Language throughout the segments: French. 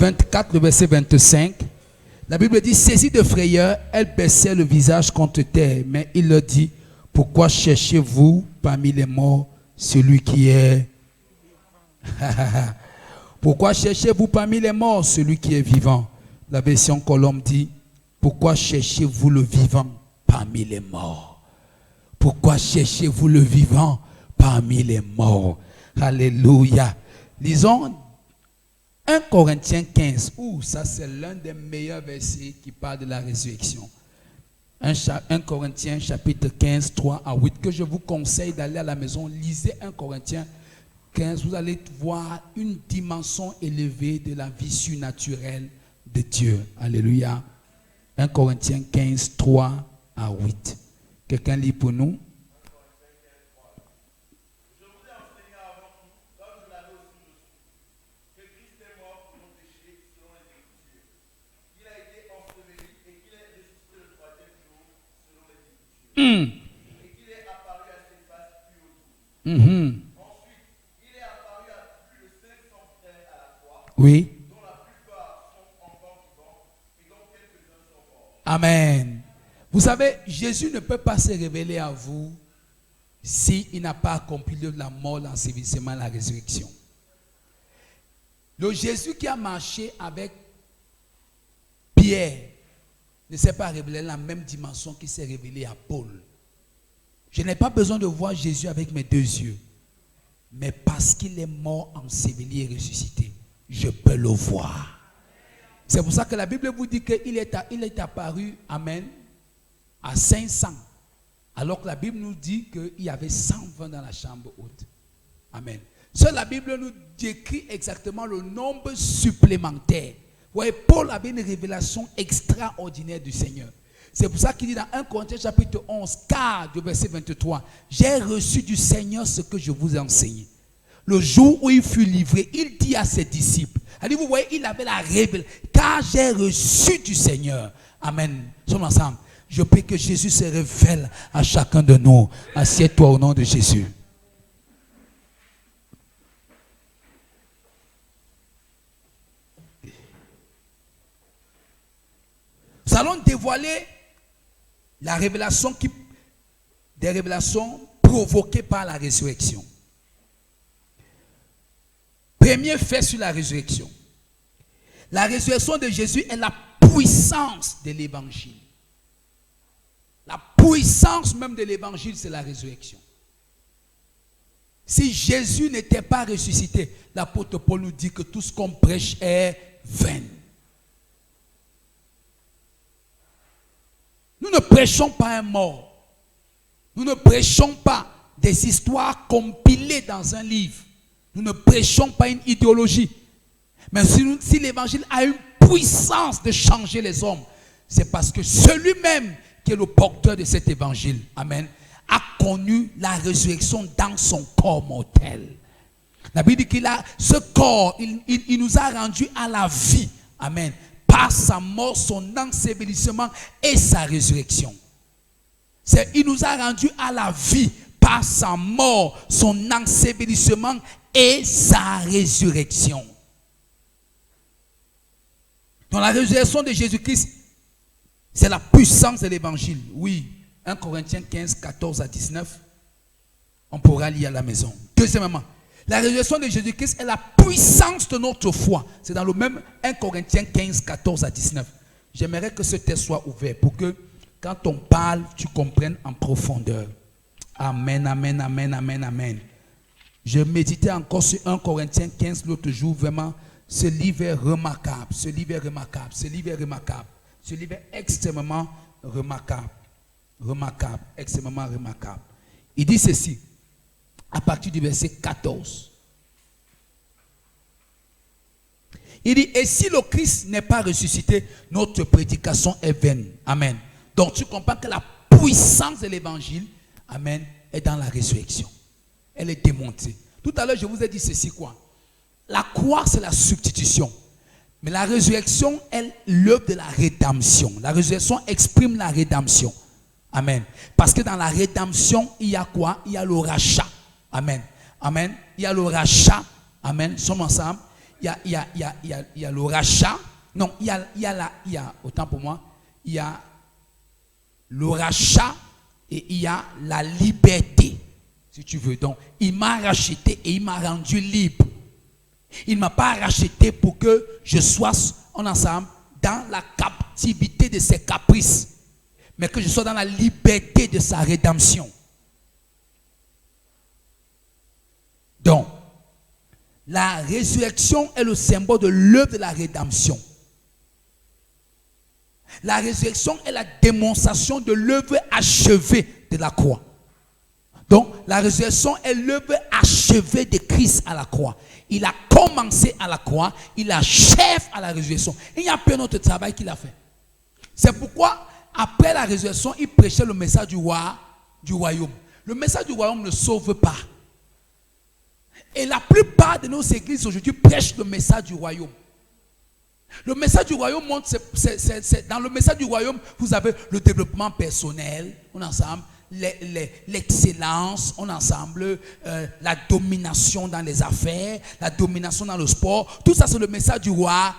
24, le verset 25. La Bible dit, saisie de frayeur, elle baissait le visage contre terre. Mais il leur dit, pourquoi cherchez-vous parmi les morts celui qui est... Pourquoi cherchez-vous parmi les morts celui qui est vivant? La version Colombe dit, pourquoi cherchez-vous le vivant parmi les morts? Pourquoi cherchez-vous le vivant parmi les morts? Alléluia. Lisons 1 Corinthiens 15. Ça c'est l'un des meilleurs versets qui parle de la résurrection. 1 Corinthiens chapitre 15, 3 à 8, que je vous conseille d'aller à la maison. Lisez 1 Corinthiens 15, vous allez voir une dimension élevée de la vie surnaturelle de Dieu. Alléluia. 1 Corinthiens 15, 3 à 8. Quelqu'un lit pour nous? Et qu'il est apparu à Céphas puis aux 12. Ensuite, il est apparu à plus de 500 frères à la fois, oui, dont la plupart sont encore vivants et dont quelques-uns sont morts. Amen. Vous savez, Jésus ne peut pas se révéler à vous s'il n'a pas accompli la mort, l'ensevelissement et la résurrection. Le Jésus qui a marché avec Pierre ne s'est pas révélé la même dimension qui s'est révélée à Paul. Je n'ai pas besoin de voir Jésus avec mes deux yeux. Mais parce qu'il est mort, enseveli et ressuscité, je peux le voir. C'est pour ça que la Bible vous dit qu'il est apparu, amen, à 500. Alors que la Bible nous dit qu'il y avait 120 dans la chambre haute. Amen. Seule la Bible nous décrit exactement le nombre supplémentaire. Vous voyez, Paul avait une révélation extraordinaire du Seigneur. C'est pour ça qu'il dit dans 1 Corinthiens chapitre 11, car du verset 23, j'ai reçu du Seigneur ce que je vous ai enseigné. Le jour où il fut livré, il dit à ses disciples, vous voyez, il avait la révélation, car j'ai reçu du Seigneur. Amen. Sommes ensemble. Je prie que Jésus se révèle à chacun de nous. Assieds-toi au nom de Jésus. Nous allons dévoiler la révélation des révélations provoquées par la résurrection. Premier fait sur la résurrection. La résurrection de Jésus est la puissance de l'évangile. La puissance même de l'évangile, c'est la résurrection. Si Jésus n'était pas ressuscité, l'apôtre Paul nous dit que tout ce qu'on prêche est vain. Nous ne prêchons pas un mort. Nous ne prêchons pas des histoires compilées dans un livre. Nous ne prêchons pas une idéologie. Mais si l'évangile a une puissance de changer les hommes, c'est parce que celui-même qui est le porteur de cet évangile, amen, a connu la résurrection dans son corps mortel. La Bible dit qu'il a ce corps, il nous a rendus à la vie, amen, par sa mort, son ensevelissement et sa résurrection. Il nous a rendus à la vie par sa mort, son ensevelissement et sa résurrection. Dans la résurrection de Jésus-Christ, c'est la puissance de l'évangile. Oui, 1 Corinthiens 15, 14 à 19, on pourra lire à la maison. Deuxièmement, la résurrection de Jésus-Christ est la puissance de notre foi. C'est dans le même 1 Corinthiens 15, 14 à 19. J'aimerais que ce texte soit ouvert pour que quand on parle, tu comprennes en profondeur. Amen, amen, amen, amen, amen. Je méditais encore sur 1 Corinthiens 15 l'autre jour. Vraiment, ce livre est remarquable. Ce livre est remarquable. Ce livre est remarquable. Ce livre est extrêmement remarquable. Remarquable. Extrêmement remarquable. Il dit ceci, à partir du verset 14. Il dit, et si le Christ n'est pas ressuscité, notre prédication est vaine. Amen. Donc tu comprends que la puissance de l'évangile, amen, est dans la résurrection. Elle est démontrée. Tout à l'heure, je vous ai dit ceci quoi. La croix, c'est la substitution. Mais la résurrection est l'œuvre de la rédemption. La résurrection exprime la rédemption. Amen. Parce que dans la rédemption, il y a quoi? Il y a le rachat. Amen. Amen. Il y a le rachat. Amen. Sommes ensemble. il y a le rachat. Non, autant pour moi, il y a le rachat et il y a la liberté, si tu veux. Donc, il m'a racheté et il m'a rendu libre. Il ne m'a pas racheté pour que je sois en ensemble dans la captivité de ses caprices, mais que je sois dans la liberté de sa rédemption. Donc, la résurrection est le symbole de l'œuvre de la rédemption. La résurrection est la démonstration de l'œuvre achevée de la croix. Donc, la résurrection est l'œuvre achevée de Christ à la croix. Il a commencé à la croix, il achève à la résurrection. Il n'y a pas un autre travail qu'il a fait. C'est pourquoi, après la résurrection, il prêchait le message du royaume. Le message du royaume ne sauve pas. Et la plupart de nos églises aujourd'hui prêchent le message du royaume. Le message du royaume montre, dans le message du royaume, vous avez le développement personnel, on ensemble, l'excellence, on ensemble, la domination dans les affaires, la domination dans le sport. Tout ça, c'est le message du roi.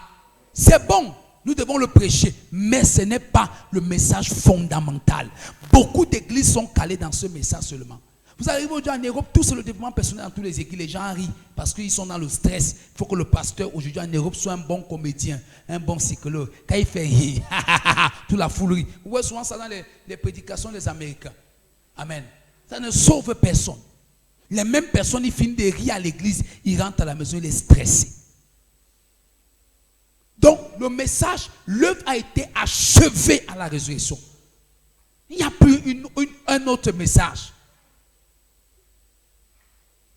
C'est bon, nous devons le prêcher, mais ce n'est pas le message fondamental. Beaucoup d'églises sont calées dans ce message seulement. Vous arrivez aujourd'hui en Europe, tout c'est le développement personnel dans tous les églises. Les gens rient parce qu'ils sont dans le stress. Il faut que le pasteur aujourd'hui en Europe soit un bon comédien, un bon psychologue. Quand il fait rire, toute la foule rit. Vous voyez souvent ça dans les prédications des Américains. Amen. Ça ne sauve personne. Les mêmes personnes, ils finissent de rire à l'église, ils rentrent à la maison, ils sont stressés. Donc, le message, l'œuvre a été achevée à la résurrection. Il n'y a plus un autre message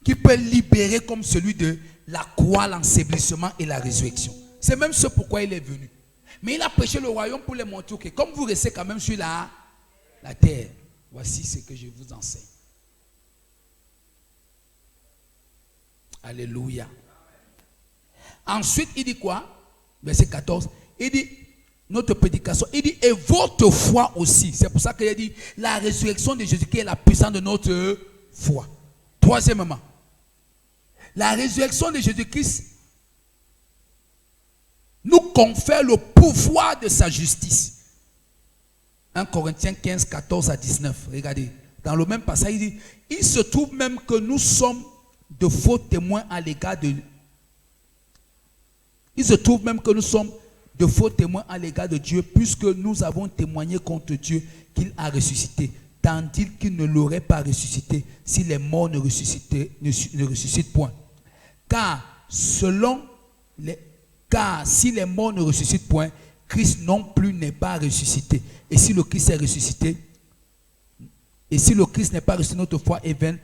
qui peut libérer comme celui de la croix, l'ensevelissement et la résurrection. C'est même ce pourquoi il est venu. Mais il a prêché le royaume pour les montrer que comme vous restez quand même sur la terre, voici ce que je vous enseigne. Alléluia. Ensuite, il dit quoi? Verset 14. Il dit, notre prédication, il dit, et votre foi aussi. C'est pour ça qu'il a dit, la résurrection de Jésus-Christ est la puissance de notre foi. Troisièmement, la résurrection de Jésus-Christ nous confère le pouvoir de sa justice. 1 Corinthiens 15, 14 à 19. Regardez, dans le même passage, il dit, il se trouve même que nous sommes de faux témoins à l'égard de... Il se trouve même que nous sommes de faux témoins à l'égard de Dieu, puisque nous avons témoigné contre Dieu qu'il a ressuscité, tandis qu'il ne l'aurait pas ressuscité si les morts ne ressuscitent point. Car si les morts ne ressuscitent point, Christ non plus n'est pas ressuscité. Et si le Christ est ressuscité, et si le Christ n'est pas ressuscité, notre foi est vaine,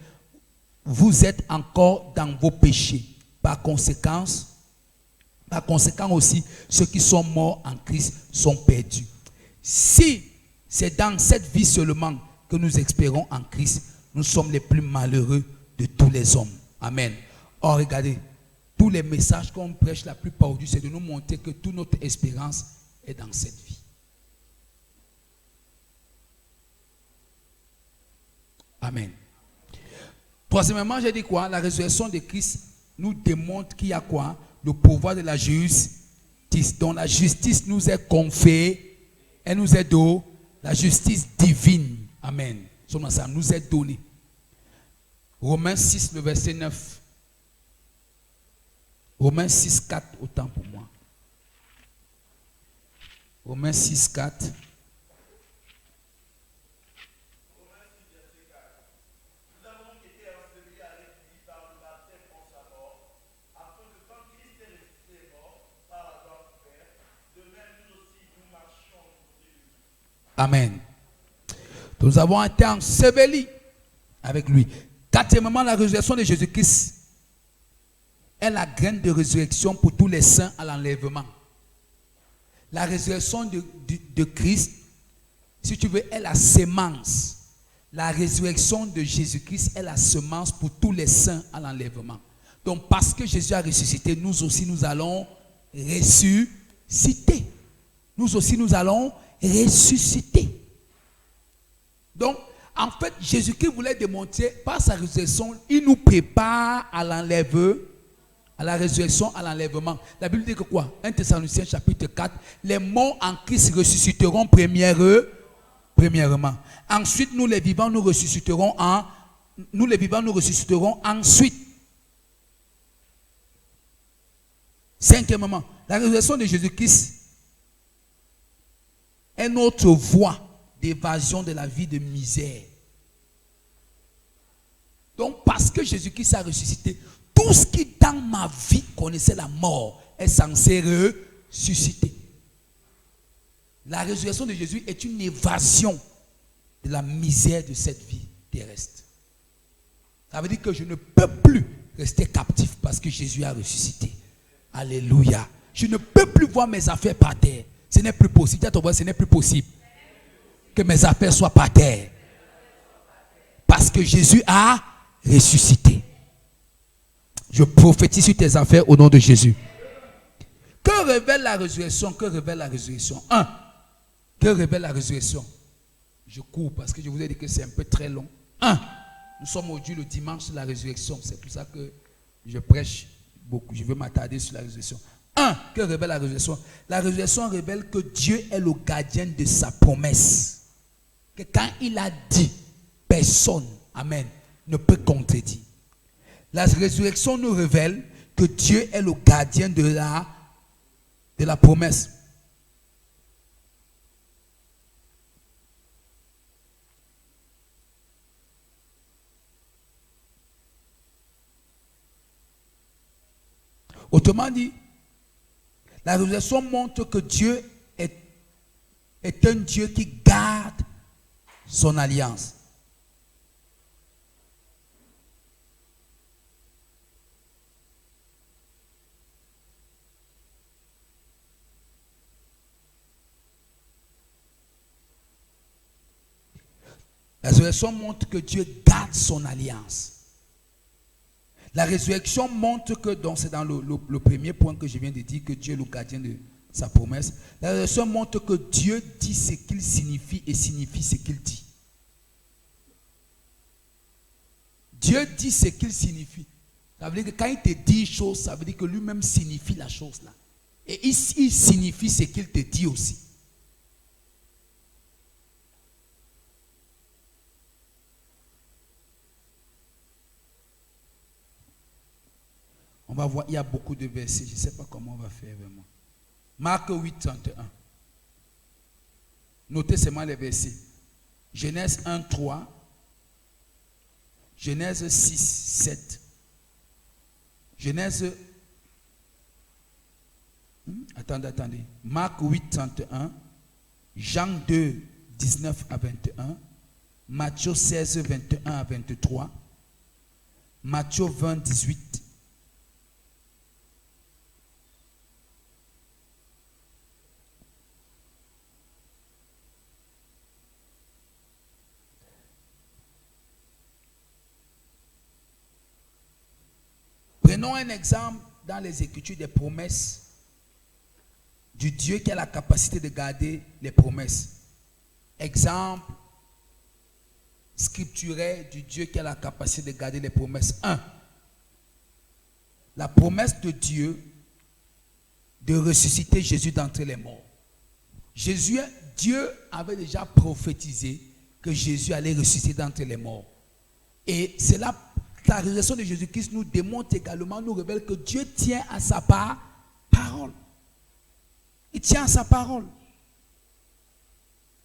vous êtes encore dans vos péchés. Par conséquent aussi, ceux qui sont morts en Christ sont perdus. Si c'est dans cette vie seulement que nous espérons en Christ, nous sommes les plus malheureux de tous les hommes. Amen. Or, regardez, tous les messages qu'on prêche la plupart du temps, c'est de nous montrer que toute notre espérance est dans cette vie. Amen. Troisièmement, j'ai dit quoi? La résurrection de Christ nous démontre qu'il y a quoi? Le pouvoir de la justice. Donc la justice nous est confiée, elle nous est donnée, la justice divine. Amen. Ça nous est donnée. Romains 6, le verset 9. Romains 6, 4, autant pour moi. Romains 6, 4. Amen. Nous avons été ensevelis avec lui. Quatrièmement, la résurrection de Jésus-Christ est la graine de résurrection pour tous les saints à l'enlèvement. La résurrection de Christ, si tu veux, est la semence. La résurrection de Jésus-Christ est la semence pour tous les saints à l'enlèvement. Donc, parce que Jésus a ressuscité, nous aussi, nous allons ressusciter. Nous aussi, nous allons ressusciter. Donc, en fait, Jésus-Christ voulait démontrer, par sa résurrection, il nous prépare à l'enlèvement. à la résurrection, à l'enlèvement. La Bible dit que quoi? 1 Thessaloniciens chapitre 4, les morts en Christ ressusciteront premièrement. Ensuite, nous les vivants, nous ressusciterons ensuite. Cinquièmement, la résurrection de Jésus-Christ est notre voie d'évasion de la vie de misère. Donc, parce que Jésus-Christ a ressuscité, tout ce qui dans ma vie connaissait la mort est censé ressusciter. La résurrection de Jésus est une évasion de la misère de cette vie terrestre. Ça veut dire que je ne peux plus rester captif parce que Jésus a ressuscité. Alléluia. Je ne peux plus voir mes affaires par terre. Ce n'est plus possible. Ce n'est plus possible que mes affaires soient par terre. Parce que Jésus a ressuscité. Je prophétise sur tes affaires au nom de Jésus. Que révèle la résurrection? Que révèle la résurrection? Que révèle la résurrection? Je cours parce que je vous ai dit que c'est un peu très long. Nous sommes aujourd'hui le dimanche de la résurrection. C'est pour ça que je prêche beaucoup. Je veux m'attarder sur la résurrection. Que révèle la résurrection? La résurrection révèle que Dieu est le gardien de sa promesse. Que quand il a dit, personne, amen, ne peut contredire. La résurrection nous révèle que Dieu est le gardien de la promesse. Autrement dit, la résurrection montre que Dieu est un Dieu qui garde son alliance. La résurrection montre que Dieu garde son alliance. La résurrection montre que, c'est dans le premier point que je viens de dire, que Dieu est le gardien de sa promesse. La résurrection montre que Dieu dit ce qu'il signifie et signifie ce qu'il dit. Dieu dit ce qu'il signifie. Ça veut dire que quand il te dit une chose, ça veut dire que lui-même signifie la chose là. Et il signifie ce qu'il te dit aussi. On va voir, il y a beaucoup de versets. Je ne sais pas comment on va faire vraiment. Marc 8, 31. Notez seulement les versets. Genèse 1, 3. Genèse 6, 7. Genèse... Attendez. Marc 8, 31. Jean 2, 19 à 21. Matthieu 16, 21 à 23. Matthieu 20, 18. Prenons un exemple dans les Écritures des promesses du Dieu qui a la capacité de garder les promesses. Exemple scripturaire du Dieu qui a la capacité de garder les promesses. 1. La promesse de Dieu de ressusciter Jésus d'entre les morts. Dieu avait déjà prophétisé que Jésus allait ressusciter d'entre les morts. Et c'est là. La résurrection de Jésus-Christ nous démontre également, nous révèle que Dieu tient à sa parole. Il tient à sa parole.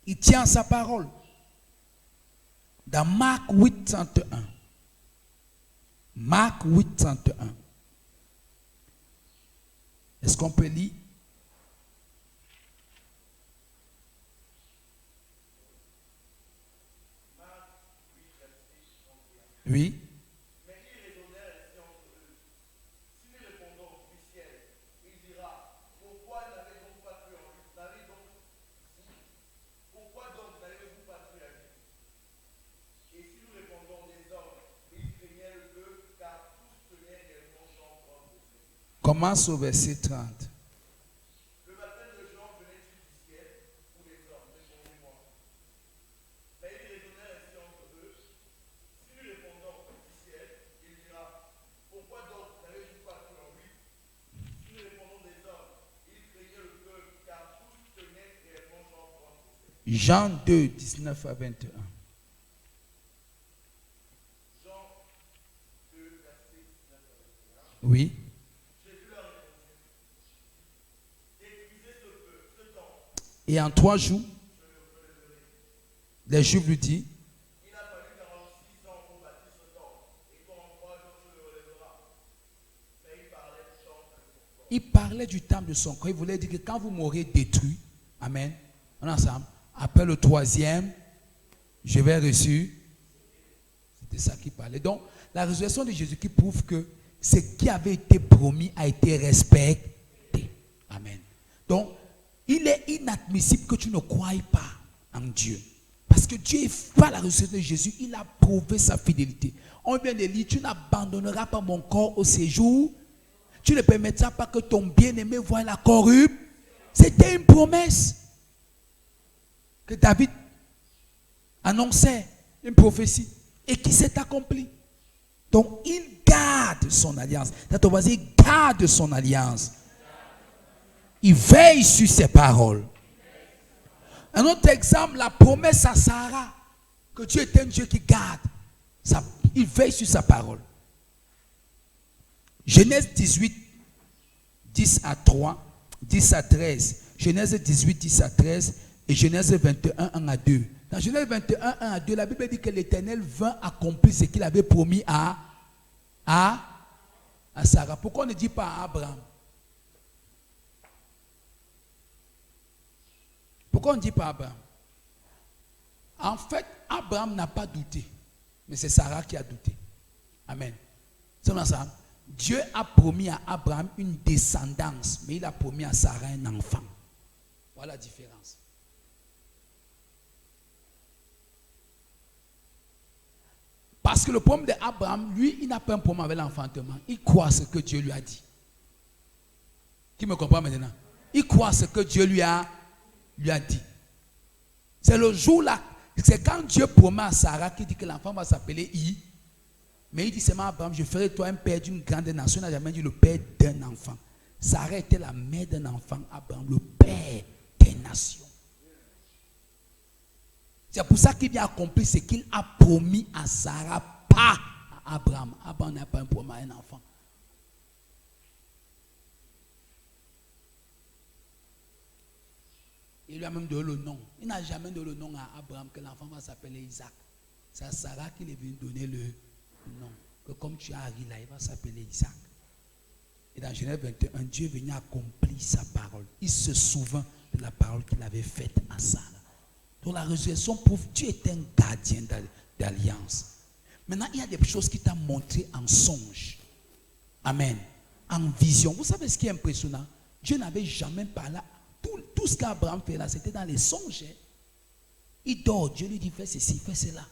Il tient à sa parole. Dans Marc 8, 31. Marc 8, 31. Est-ce qu'on peut lire? Oui. Commence au verset 30. Le baptême de Jean venait-il du ciel ou des hommes? Répondez-moi. Mais il raisonnait ainsi entre eux. Si nous répondons du ciel, il dira, pourquoi donc n'avez-vous pas cru en lui? Jean 2, 19 à 21. Oui. Et en 3 jours, les Juifs lui disent, il parlait du temps de son corps. Il voulait dire que quand vous m'aurez détruit, amen, on est ensemble, après le 3e, je vais ressusciter. C'était ça qu'il parlait. Donc, la résurrection de Jésus qui prouve que ce qui avait été promis a été respecté. Amen. Donc, il est inadmissible que tu ne croies pas en Dieu. Parce que Dieu, par la résurrection de Jésus, il a prouvé sa fidélité. On vient de lire, tu n'abandonneras pas mon corps au séjour. Tu ne permettras pas que ton bien-aimé voie la corrupte. C'était une promesse que David annonçait, une prophétie, et qui s'est accomplie. Donc, il garde son alliance. Ton voisin, il garde son alliance. Il veille sur ses paroles. Un autre exemple, la promesse à Sarah, que Dieu est un Dieu qui garde. Il veille sur sa parole. Genèse 18, 10 à 3, 10 à 13. Genèse 18, 10 à 13 et Genèse 21, 1 à 2. Dans Genèse 21, 1 à 2, la Bible dit que l'Éternel vint accomplir ce qu'il avait promis à Sarah. Pourquoi on ne dit pas à Abraham? Pourquoi on ne dit pas à Abraham? En fait, Abraham n'a pas douté, mais c'est Sarah qui a douté. Amen. C'est ça. Dieu a promis à Abraham une descendance, mais il a promis à Sarah un enfant. Voilà la différence. Parce que le problème d'Abraham, lui, il n'a pas un problème avec l'enfantement. Il croit ce que Dieu lui a dit. Qui me comprend maintenant? Il croit ce que Dieu lui a dit. C'est le jour là, c'est quand Dieu promet à Sarah qui dit que l'enfant va s'appeler I. Mais il dit seulement à Abraham, je ferai de toi un père d'une grande nation. Il n'a jamais dit le père d'un enfant. Sarah était la mère d'un enfant, Abraham, le père des nations. C'est pour ça qu'il vient accomplir ce qu'il a promis à Sarah, pas à Abraham. Abraham n'a pas un problème à un enfant. Il lui a même donné le nom. Il n'a jamais donné le nom à Abraham que l'enfant va s'appeler Isaac. C'est à Sarah qu'il est venu donner le nom. Que comme tu as Harry là, il va s'appeler Isaac. Et dans Genèse 21, Dieu est venu accomplir sa parole. Il se souvint de la parole qu'il avait faite à Sarah. Donc la résurrection prouve que Dieu est un gardien d'alliance. Maintenant, il y a des choses qu'il t'a montrées en songe. Amen. En vision. Vous savez ce qui est impressionnant? Dieu n'avait jamais parlé. Tout ce qu'Abraham fait là, c'était dans les songes. Il dort, Dieu lui dit fais ceci, fais cela.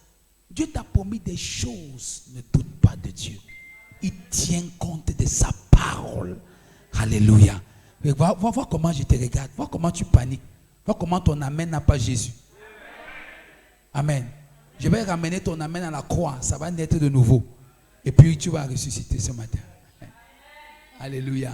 Dieu t'a promis des choses, ne doute pas de Dieu. Il tient compte de sa parole. Alléluia. Vois comment je te regarde, vois comment tu paniques, vois comment ton amen n'a pas Jésus. Amen. Je vais ramener ton amen à la croix, ça va naître de nouveau. Et puis tu vas ressusciter ce matin. Alléluia.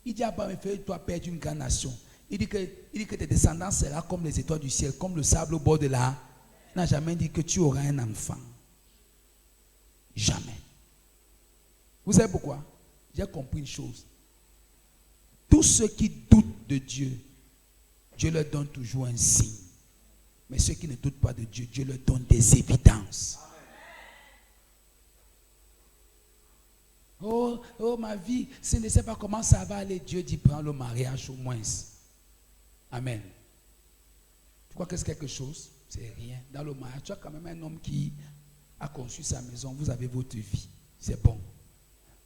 Il dit à Abraham, fais-toi père d'une grande nation. Il dit que tes descendants seront comme les étoiles du ciel, comme le sable au bord de la. Il n'a jamais dit que tu auras un enfant. Jamais. Vous savez pourquoi? J'ai compris une chose. Tous ceux qui doutent de Dieu, Dieu leur donne toujours un signe. Mais ceux qui ne doutent pas de Dieu, Dieu leur donne des évidences. Oh, ma vie, je ne sais pas comment ça va aller. Dieu dit, prends le mariage au moins. Amen. Tu crois que c'est quelque chose? C'est rien. Dans le mariage, tu as quand même un homme qui a conçu sa maison. Vous avez votre vie. C'est bon.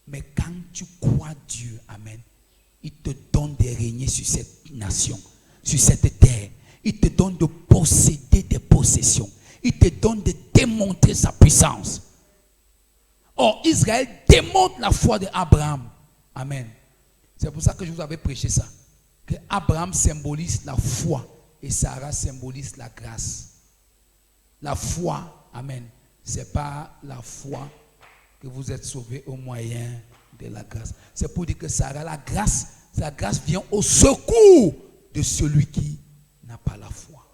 Mais quand tu crois Dieu, amen, il te donne de régner sur cette nation, sur cette terre. Il te donne de posséder des possessions. Il te donne de démontrer sa puissance. Or, Israël démontre la foi d'Abraham. Amen. C'est pour ça que je vous avais prêché ça. Que Abraham symbolise la foi et Sarah symbolise la grâce. La foi, amen, c'est pas la foi que vous êtes sauvés au moyen de la grâce. C'est pour dire que Sarah, la grâce vient au secours de celui qui n'a pas la foi.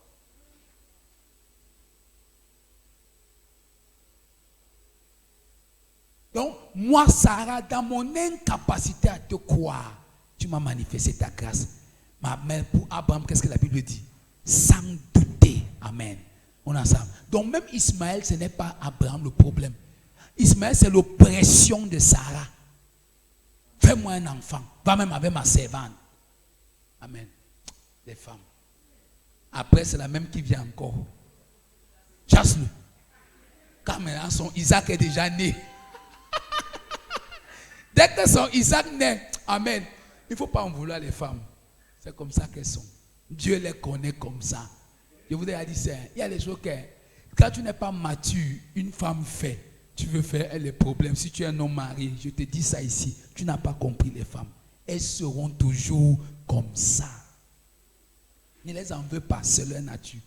Donc, moi, Sarah, dans mon incapacité à te croire, tu m'as manifesté ta grâce. Mais pour Abraham, qu'est-ce que la Bible dit? Sans douter. Amen. On est ensemble. Donc, même Ismaël, ce n'est pas Abraham le problème. Ismaël, c'est l'oppression de Sarah. Fais-moi un enfant. Va même avec ma servante. Amen. Les femmes. Après, c'est la même qui vient encore. Chasse-le. Car maintenant, son Isaac est déjà né. Dès que son Isaac naît, amen. Il ne faut pas en vouloir les femmes. C'est comme ça qu'elles sont. Dieu les connaît comme ça. Je vous ai dit ça. Il y a des choses que, quand tu n'es pas mature, une femme fait. Tu veux faire les problèmes. Si tu es un homme marié, je te dis ça ici. Tu n'as pas compris les femmes. Elles seront toujours comme ça. Ne les en veux pas, c'est leur nature.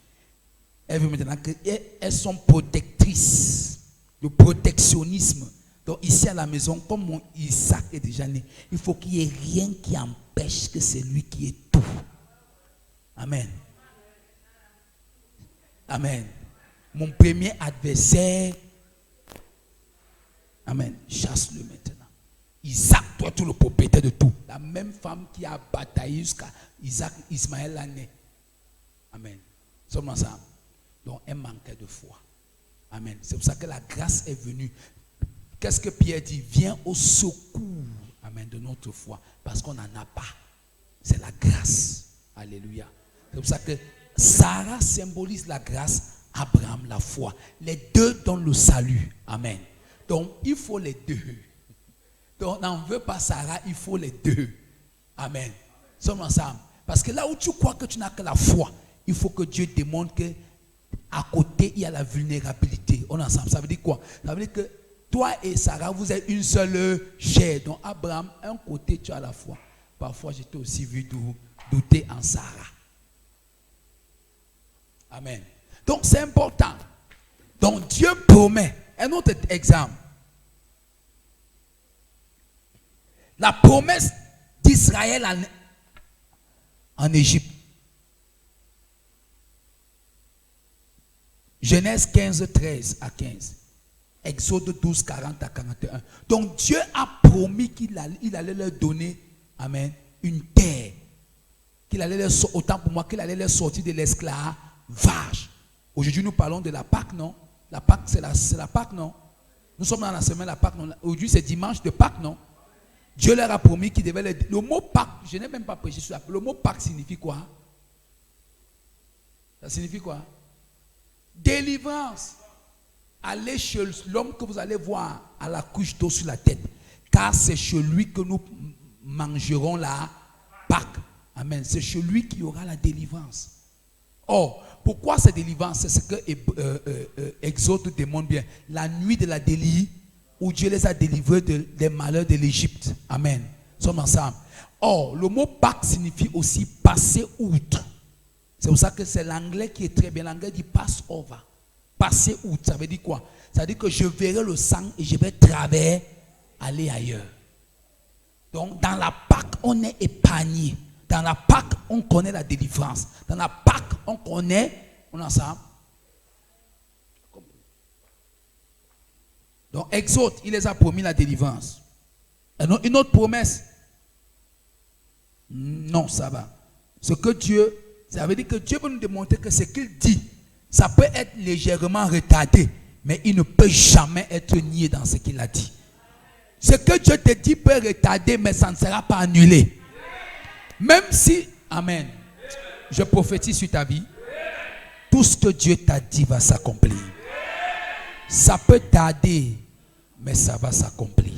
Elles veulent maintenant qu'elles sont protectrices. Le protectionnisme. Donc ici à la maison, comme mon Isaac est déjà né, il faut qu'il n'y ait rien qui empêche que c'est lui qui est tout. Amen. Amen. Mon premier adversaire, amen, chasse-le maintenant. Isaac, toi, tu es le propriétaire de tout. La même femme qui a bataillé jusqu'à Isaac, Ismaël l'a né. Amen. Sommes ensemble. Donc, elle manquait de foi. Amen. C'est pour ça que la grâce est venue. Qu'est-ce que Pierre dit? Viens au secours, amen, de notre foi. Parce qu'on n'en a pas. C'est la grâce. Alléluia. C'est pour ça que Sarah symbolise la grâce, Abraham la foi. Les deux donnent le salut. Amen. Donc, il faut les deux. Donc, on n'en veut pas Sarah, il faut les deux. Amen. Sommes ensemble. Parce que là où tu crois que tu n'as que la foi, il faut que Dieu démontre que à côté, il y a la vulnérabilité. On est ensemble. Ça veut dire quoi? Ça veut dire que toi et Sarah, vous êtes une seule chair. Donc, Abraham, un côté, tu as la foi. Parfois, j'étais aussi vu douter en Sarah. Amen. Donc, c'est important. Donc, Dieu promet. Un autre exemple. La promesse d'Israël en Égypte. Genèse 15, 13 à 15. Exode 12, 40 à 41. Donc Dieu a promis qu'il allait leur donner, amen, une terre. Qu'il allait leur sortir, autant pour moi, qu'il allait leur sortir de l'esclavage. Aujourd'hui, nous parlons de la Pâque, non? La Pâque, c'est la Pâque, non? Nous sommes dans la semaine de la Pâque, non? Aujourd'hui, c'est dimanche de Pâque, non? Dieu leur a promis qu'il devait le mot Pâque, je n'ai même pas prêché sur ça. Le mot Pâque signifie quoi? Ça signifie quoi? Délivrance. Allez chez l'homme que vous allez voir à la couche d'eau sur la tête. Car c'est chez lui que nous mangerons la Pâque. Amen. C'est chez lui qu'il y aura la délivrance. Or, pourquoi cette délivrance? C'est ce que Exode démontre bien. La nuit de la délivrance, où Dieu les a délivrés des malheurs de l'Égypte. Amen. Nous sommes ensemble. Or, le mot Pâque signifie aussi passer outre. C'est pour ça que c'est l'anglais qui est très bien. L'anglais dit pass over. Passer outre, ça veut dire quoi? Ça veut dire que je verrai le sang et je vais traverser, aller ailleurs. Donc, dans la Pâque, on est épargné. Dans la Pâque, on connaît la délivrance. Dans la Pâque, on connaît, on est ensemble. Donc, Exode, il les a promis la délivrance. Une autre promesse? Non, ça va. Ce que Dieu, ça veut dire que Dieu veut nous démontrer que ce qu'il dit, ça peut être légèrement retardé, mais il ne peut jamais être nié dans ce qu'il a dit. Ce que Dieu te dit peut retarder, mais ça ne sera pas annulé. Même si, amen, je prophétise sur ta vie, tout ce que Dieu t'a dit va s'accomplir. Ça peut tarder, mais ça va s'accomplir.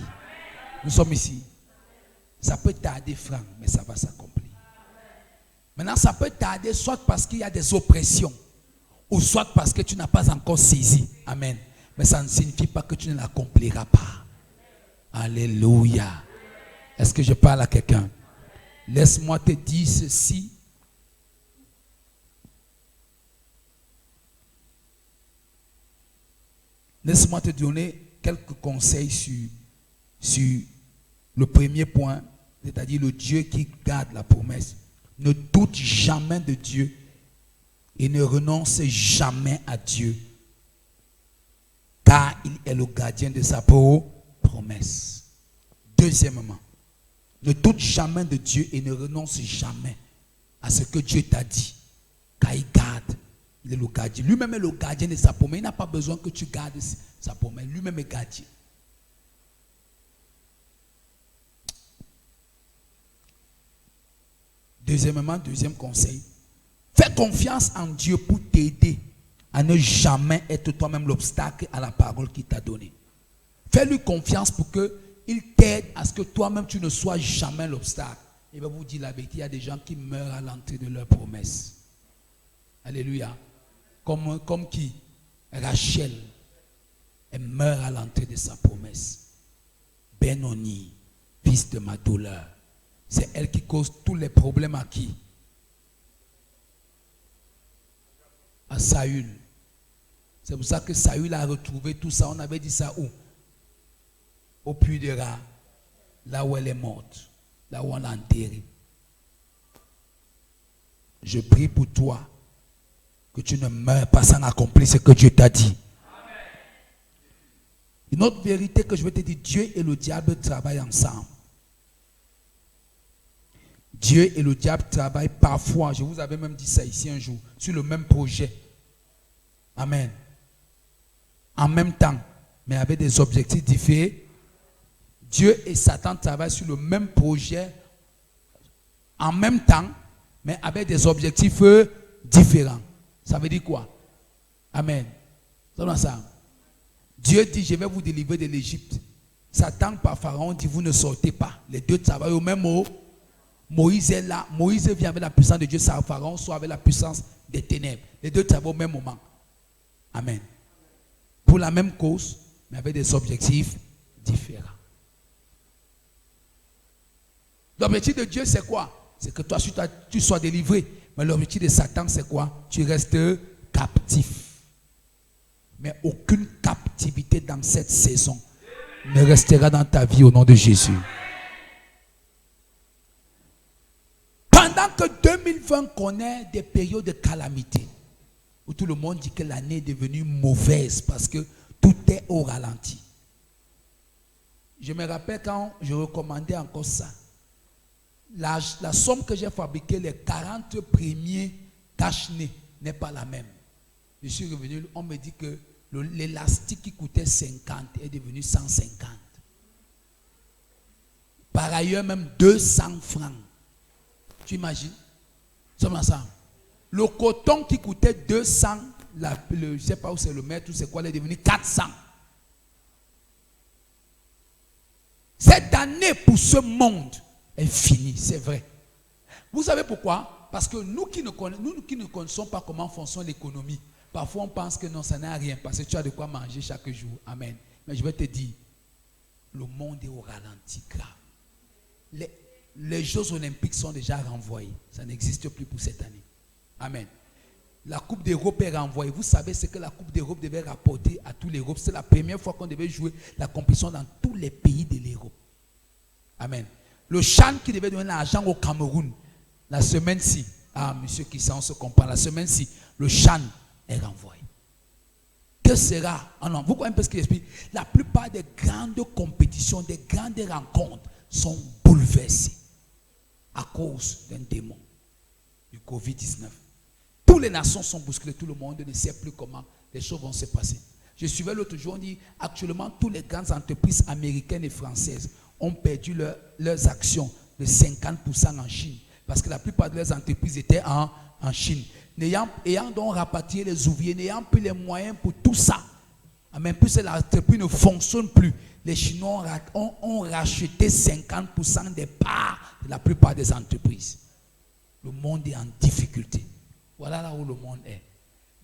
Nous sommes ici. Ça peut tarder, Franck, mais ça va s'accomplir. Maintenant, ça peut tarder soit parce qu'il y a des oppressions, ou soit parce que tu n'as pas encore saisi. Amen. Mais ça ne signifie pas que tu ne l'accompliras pas. Alléluia. Est-ce que je parle à quelqu'un? Laisse-moi te dire ceci. Laisse-moi te donner quelques conseils sur le premier point, c'est-à-dire le Dieu qui garde la promesse. Ne doute jamais de Dieu et ne renonce jamais à Dieu, car il est le gardien de sa promesse. Deuxièmement, ne doute jamais de Dieu et ne renonce jamais à ce que Dieu t'a dit, car il garde, il est le gardien. Lui-même est le gardien de sa promesse. Il n'a pas besoin que tu gardes sa promesse. Lui-même est gardien. Deuxièmement, deuxième conseil, fais confiance en Dieu pour t'aider à ne jamais être toi-même l'obstacle à la parole qu'il t'a donnée. Fais-lui confiance pour qu'il t'aide à ce que toi-même tu ne sois jamais l'obstacle. Et bien vous dire la vérité, il y a des gens qui meurent à l'entrée de leur promesse. Alléluia. Comme qui? Rachel, elle meurt à l'entrée de sa promesse. Benoni, fils de ma douleur. C'est elle qui cause tous les problèmes à qui? À Saül. C'est pour ça que Saül a retrouvé tout ça. On avait dit ça où? Au puits de Ra, là où elle est morte, là où on l'a enterrée. Je prie pour toi que tu ne meurs pas sans accomplir ce que Dieu t'a dit. Amen. Une autre vérité que je vais te dire, Dieu et le diable travaillent ensemble. Dieu et le diable travaillent parfois, je vous avais même dit ça ici un jour, sur le même projet. Amen. En même temps, mais avec des objectifs différents. Dieu et Satan travaillent sur le même projet en même temps, mais avec des objectifs différents. Ça veut dire quoi? Amen. C'est ça. Dieu dit, je vais vous délivrer de l'Égypte. Satan par Pharaon dit, vous ne sortez pas. Les deux travaillent au même mot. Moïse est là. Moïse vient avec la puissance de Dieu. Pharaon soit avec la puissance des ténèbres. Les deux travaillent au même moment. Amen. Pour la même cause, mais avec des objectifs différents. L'objectif de Dieu, c'est quoi? C'est que toi, tu sois délivré. Mais l'objectif de Satan, c'est quoi? Tu restes captif. Mais aucune captivité dans cette saison ne restera dans ta vie au nom de Jésus. Pendant que 2020 connaît des périodes de calamité, où tout le monde dit que l'année est devenue mauvaise parce que tout est au ralenti. Je me rappelle quand je recommandais encore ça. La somme que j'ai fabriquée, les 40 premiers cache-nez, n'est pas la même. Je suis revenu, on me dit que l'élastique qui coûtait 50 est devenu 150. Par ailleurs, même 200 francs. Tu imagines? Ça. Le coton qui coûtait 200, je ne sais pas où c'est le mètre, ou c'est quoi, il est devenu 400. Cette année pour ce monde est finie, c'est vrai. Vous savez pourquoi? Parce que nous qui ne connaissons pas comment fonctionne l'économie, parfois on pense que non, ça n'a rien, parce que tu as de quoi manger chaque jour. Amen. Mais je vais te dire, le monde est au ralenti grave. Les Jeux Olympiques sont déjà renvoyés. Ça n'existe plus pour cette année. Amen. La Coupe d'Europe est renvoyée. Vous savez ce que la Coupe d'Europe devait rapporter à tous l'Europe. C'est la première fois qu'on devait jouer la compétition dans tous les pays de l'Europe. Amen. Le CHAN qui devait donner l'argent au Cameroun, la semaine-ci, monsieur Kissa, on se comprend, la semaine-ci, le CHAN est renvoyé. Que sera? Non, vous voyez un peu ce qu'il explique. La plupart des grandes compétitions, des grandes rencontres sont bouleversées à cause d'un démon, du Covid-19. Toutes les nations sont bousculées, tout le monde ne sait plus comment les choses vont se passer. Je suivais l'autre jour, on dit actuellement toutes les grandes entreprises américaines et françaises ont perdu leurs actions de 50% en Chine. Parce que la plupart de leurs entreprises étaient en Chine. Ayant donc rapatrié les ouvriers, n'ayant plus les moyens pour tout ça, même plus l'entreprise ne fonctionne plus. Les Chinois ont racheté 50% des parts de la plupart des entreprises. Le monde est en difficulté. Voilà là où le monde est.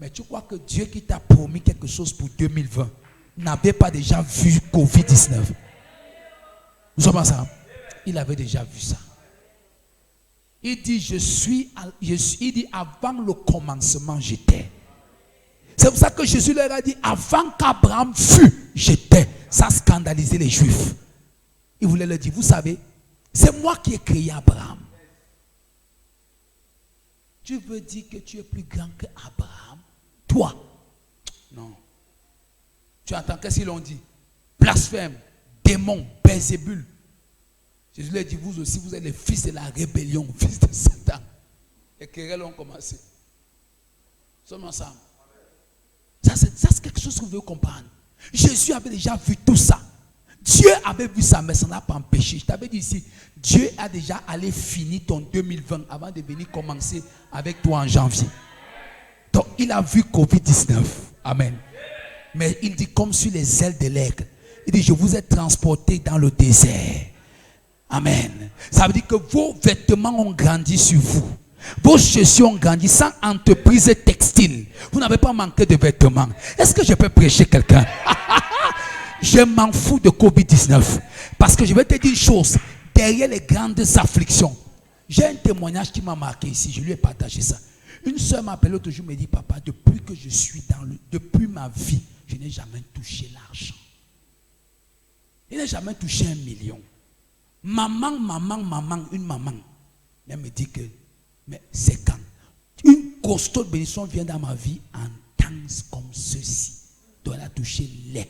Mais tu crois que Dieu qui t'a promis quelque chose pour 2020 n'avait pas déjà vu Covid-19? Nous sommes ensemble. Il avait déjà vu ça. Il dit, il dit, avant le commencement, j'étais. C'est pour ça que Jésus leur a dit, avant qu'Abraham fût, j'étais. Ça scandalisait les Juifs. Il voulait leur dire, vous savez, c'est moi qui ai créé Abraham. Tu veux dire que tu es plus grand que Abraham? Toi? Non. Tu entends qu'est-ce qu'ils ont dit? Blasphème, démon, Belzébul. Jésus leur dit, vous aussi, vous êtes les fils de la rébellion, fils de Satan. Les querelles ont commencé. Sommes ensemble. Ça, c'est quelque chose que vous devez comprendre. Jésus avait déjà vu tout ça. Dieu avait vu ça, mais ça n'a pas empêché. Je t'avais dit ici, Dieu a déjà allé finir ton 2020 avant de venir commencer avec toi en janvier. Donc, il a vu Covid-19. Amen. Mais il dit comme sur les ailes de l'aigle. Il dit, je vous ai transporté dans le désert. Amen. Ça veut dire que vos vêtements ont grandi sur vous. Vos chaussures ont grandi sans entreprise textile. Vous n'avez pas manqué de vêtements. Est-ce que je peux prêcher quelqu'un? Je m'en fous de Covid-19. Parce que je vais te dire une chose. Derrière les grandes afflictions, j'ai un témoignage qui m'a marqué ici. Je lui ai partagé ça. Une soeur m'a appelé l'autre jour, me dit, papa, depuis que je suis depuis ma vie, je n'ai jamais touché l'argent. Je n'ai jamais touché 1 million. Maman, une maman. Elle me dit que, mais c'est quand une costaud bénédiction vient dans ma vie en temps comme ceci. Donc elle a touché les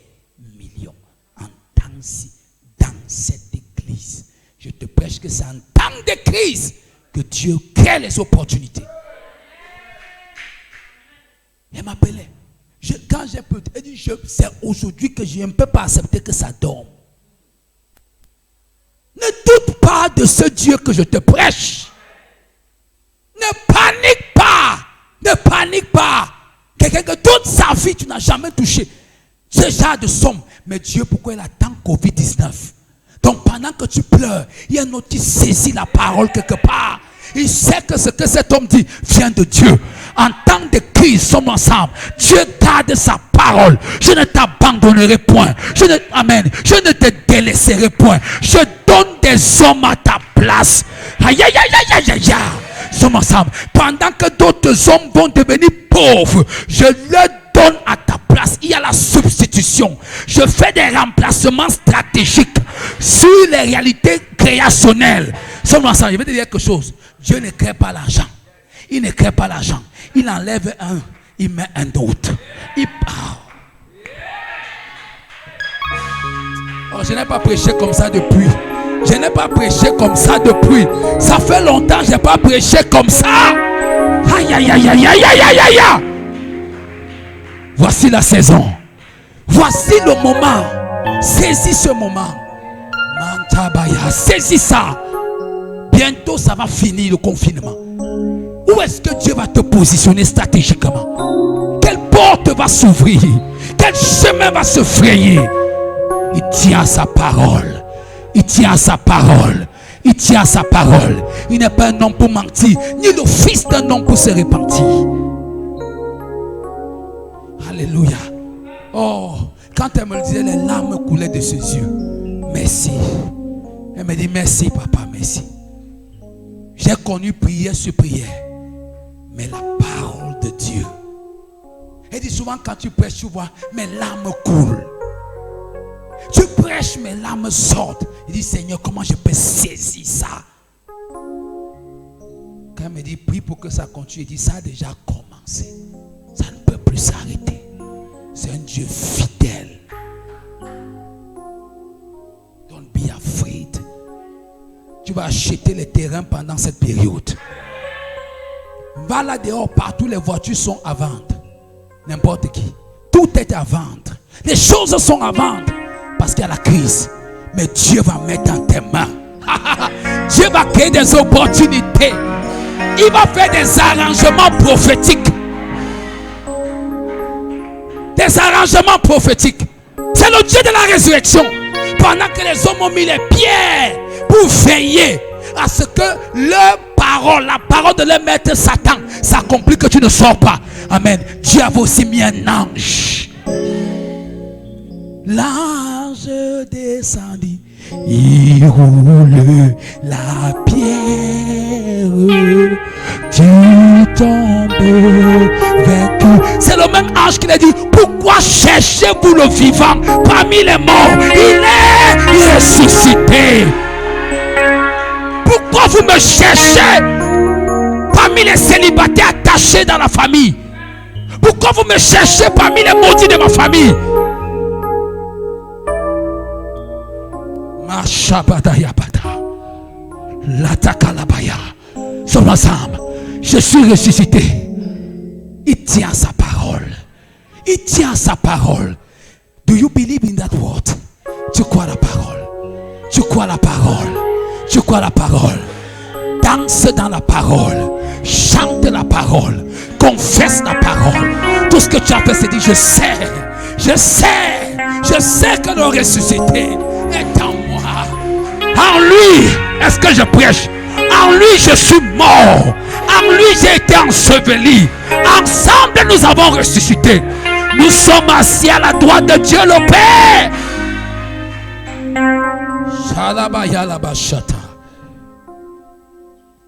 millions. En temps-ci, dans cette église. Je te prêche que c'est en temps de crise que Dieu crée les opportunités. Elle m'appelait. Quand j'ai pu, elle dit, c'est aujourd'hui que je ne peux pas accepter que ça dorme. Ne doute pas de ce Dieu que je te prêche. Ne panique pas. Ne panique pas. Quelqu'un que toute sa vie tu n'as jamais touché ce genre de somme. Mais Dieu, pourquoi il attend Covid-19? Donc pendant que tu pleures, il y a un autre qui saisit la parole quelque part. Il sait que ce que cet homme dit vient de Dieu. En temps de crise, sommes ensemble. Dieu garde sa parole. Je ne t'abandonnerai point. Amen. Je ne te délaisserai point. Je donne des hommes à ta place. Aïe, aïe, aïe, aïe, aïe, aïe. Sommes ensemble. Pendant que d'autres hommes vont devenir pauvres, je leur donne à ta place. Il y a la substitution. Je fais des remplacements stratégiques sur les réalités créationnelles. Sommes ensemble. Je vais te dire quelque chose. Dieu ne crée pas l'argent. Il ne crée pas l'argent. Il enlève un, il met un autre. Oh, je n'ai pas prêché comme ça depuis. Je n'ai pas prêché comme ça depuis. Ça fait longtemps que je n'ai pas prêché comme ça. Aïe, aïe, aïe, aïe, aïe, aïe, aïe, aïe. Voici la saison. Voici le moment. Saisis ce moment. Mantabaya, saisis ça. Bientôt, ça va finir le confinement. Où est-ce que Dieu va te positionner stratégiquement? Quelle porte va s'ouvrir? Quel chemin va se frayer? Il tient sa parole. Il tient sa parole. Il tient sa parole. Il n'est pas un homme pour mentir, ni le fils d'un homme pour se repentir. Alléluia. Oh, quand elle me le disait, les larmes coulaient de ses yeux. Merci. Elle me dit merci, papa, merci. J'ai connu prière sur prière. Mais la parole de Dieu. Elle dit souvent quand tu prêches, tu vois, mes larmes coulent. Tu prêches, mes larmes sortent. Il dit, Seigneur, comment je peux saisir ça? Quand elle me dit, prie pour que ça continue, il dit, ça a déjà commencé. Ça ne peut plus s'arrêter. C'est un Dieu fidèle. Don't be afraid. Tu vas acheter les terrains pendant cette période. Va là dehors, partout les voitures sont à vendre. N'importe qui. Tout est à vendre. Les choses sont à vendre. Parce qu'il y a la crise. Mais Dieu va mettre dans tes mains. Dieu va créer des opportunités. Il va faire des arrangements prophétiques. Des arrangements prophétiques. C'est le Dieu de la résurrection. Pendant que les hommes ont mis les pierres pour veiller à ce que leur parole, la parole de leur maître Satan s'accomplit, que tu ne sors pas. Amen. Dieu avait aussi mis un ange. L'ange descendit, il roule la pierre, tu tombes vaincu. C'est le même ange qui l'a dit, pourquoi cherchez-vous le vivant parmi les morts? Il est ressuscité. Pourquoi vous me cherchez parmi parmi les célibataires attachés dans la famille? Pourquoi vous me cherchez parmi les maudits de ma famille? Sommes ensemble. Je suis ressuscité. Il tient sa parole. Il tient sa parole. Do you believe in that word? Tu crois la parole? Tu crois la parole? Tu crois la parole? Danse dans la parole. Chante la parole. Confesse la parole. Tout ce que tu as fait, c'est dire je sais que le ressuscité est en moi. En lui, est-ce que je prêche? En lui, je suis mort. En lui, j'ai été enseveli. Ensemble, nous avons ressuscité. Nous sommes assis à la droite de Dieu le Père.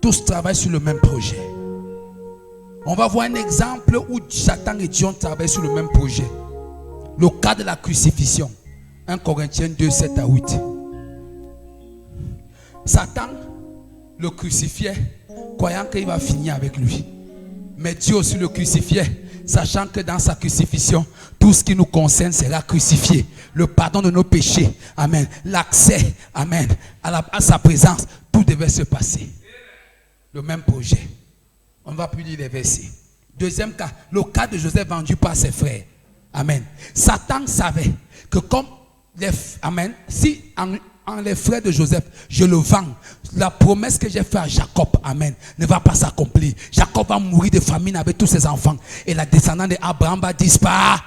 Tous travaillent sur le même projet. On va voir un exemple où Satan et Dieu travaillent sur le même projet. Le cas de la crucifixion. 1 Corinthiens 2, 7 à 8. Satan le crucifiait, croyant qu'il va finir avec lui. Mais Dieu aussi le crucifiait, sachant que dans sa crucifixion, tout ce qui nous concerne sera crucifié. Le pardon de nos péchés, amen. L'accès, amen, à sa présence, tout devait se passer. Le même projet. On ne va plus lire les versets. Deuxième cas, le cas de Joseph vendu par ses frères. Amen. Satan savait que comme amen, si en les frères de Joseph, je le vends, la promesse que j'ai faite à Jacob, amen, ne va pas s'accomplir. Jacob va mourir de famine avec tous ses enfants. Et la descendante d'Abraham va disparaître.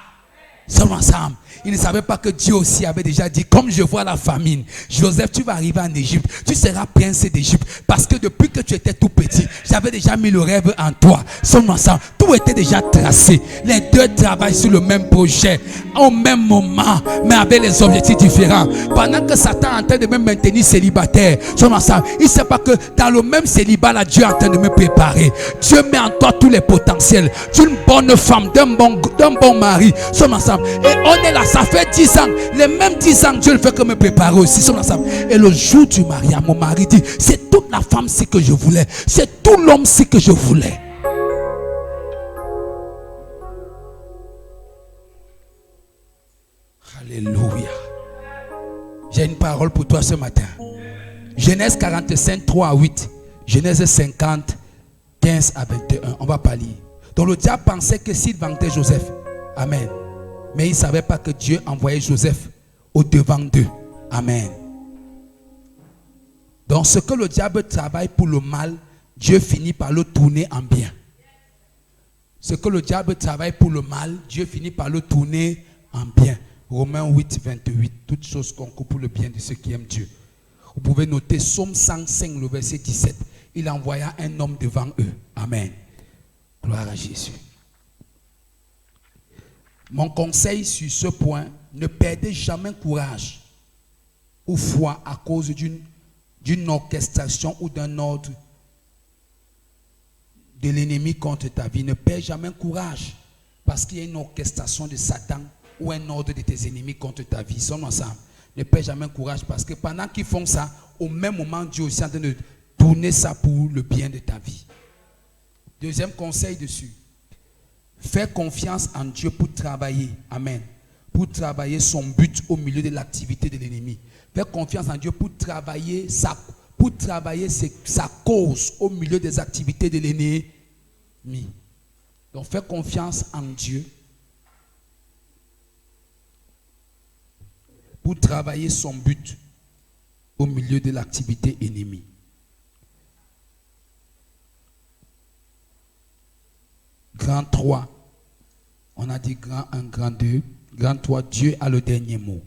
Sommes ensemble. Il ne savait pas que Dieu aussi avait déjà dit, comme je vois la famine, Joseph, tu vas arriver en Égypte, tu seras prince d'Égypte. Parce que depuis que tu étais tout petit, j'avais déjà mis le rêve en toi. Sommes ensemble. Tout était déjà tracé. Les deux travaillent sur le même projet, au même moment, mais avec les objectifs différents. Pendant que Satan est en train de me maintenir célibataire, sommes ensemble. Il ne sait pas que dans le même célibat, là, Dieu est en train de me préparer. Dieu met en toi tous les potentiels d'une bonne femme, d'un bon mari. Sommes ensemble. Et on est là, ça fait 10 ans. Les mêmes 10 ans, Dieu ne fait que me préparer aussi. Sommes ensemble. Et le jour du mariage, mon mari dit, c'est toute la femme-ci que je voulais. C'est tout l'homme-ci que je voulais. Alléluia. J'ai une parole pour toi ce matin. Genèse 45, 3 à 8. Genèse 50, 15 à 21. On va pas lire. Donc le diable pensait que s'il vendait Joseph, amen. Mais il ne savait pas que Dieu envoyait Joseph au-devant d'eux. Amen. Donc ce que le diable travaille pour le mal, Dieu finit par le tourner en bien. Ce que le diable travaille pour le mal, Dieu finit par le tourner en bien. Romains 8, 28. Toutes choses concourent pour le bien de ceux qui aiment Dieu. Vous pouvez noter Psaume 105, le verset 17. Il envoya un homme devant eux. Amen. Gloire à Jésus. Mon conseil sur ce point, ne perdez jamais courage ou foi à cause d'une orchestration ou d'un ordre de l'ennemi contre ta vie. Ne perds jamais courage parce qu'il y a une orchestration de Satan ou un ordre de tes ennemis contre ta vie. Ils sont ensemble. Ne perds jamais courage parce que pendant qu'ils font ça, au même moment, Dieu aussi est en train de tourner ça pour le bien de ta vie. Deuxième conseil dessus. Fais confiance en Dieu pour travailler. Amen. Pour travailler son but au milieu de l'activité de l'ennemi. Fais confiance en Dieu pour travailler sa cause au milieu des activités de l'ennemi. Donc fais confiance en Dieu pour travailler son but au milieu de l'activité ennemie. Grand 3. On a dit grand 1, grand 2. Grand 3, Dieu a le dernier mot.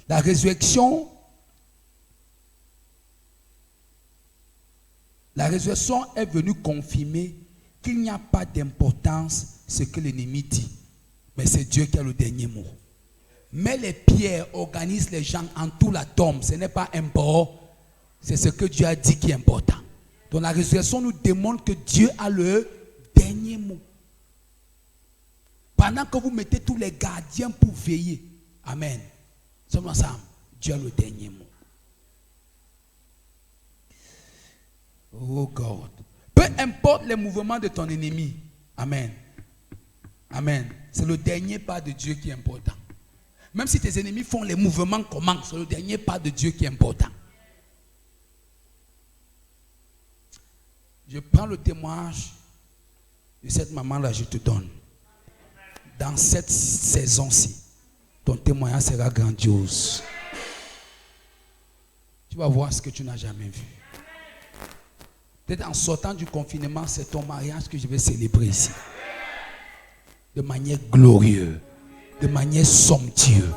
La résurrection est venue confirmer qu'il n'y a pas d'importance ce que l'ennemi dit. Mais c'est Dieu qui a le dernier mot. Mais les pierres organisent les gens en tout la tombe. Ce n'est pas important. C'est ce que Dieu a dit qui est important. Donc la résurrection nous démontre que Dieu a le dernier mot. Pendant que vous mettez tous les gardiens pour veiller. Amen. Sommes ensemble. Dieu a le dernier mot. Oh God. Peu importe les mouvements de ton ennemi. Amen. Amen. C'est le dernier pas de Dieu qui est important. Même si tes ennemis font les mouvements comment, c'est le dernier pas de Dieu qui est important. Je prends le témoignage de cette maman-là, je te donne. Dans cette saison-ci, ton témoignage sera grandiose. Tu vas voir ce que tu n'as jamais vu. Peut-être en sortant du confinement, c'est ton mariage que je vais célébrer ici. De manière glorieuse, de manière somptueuse.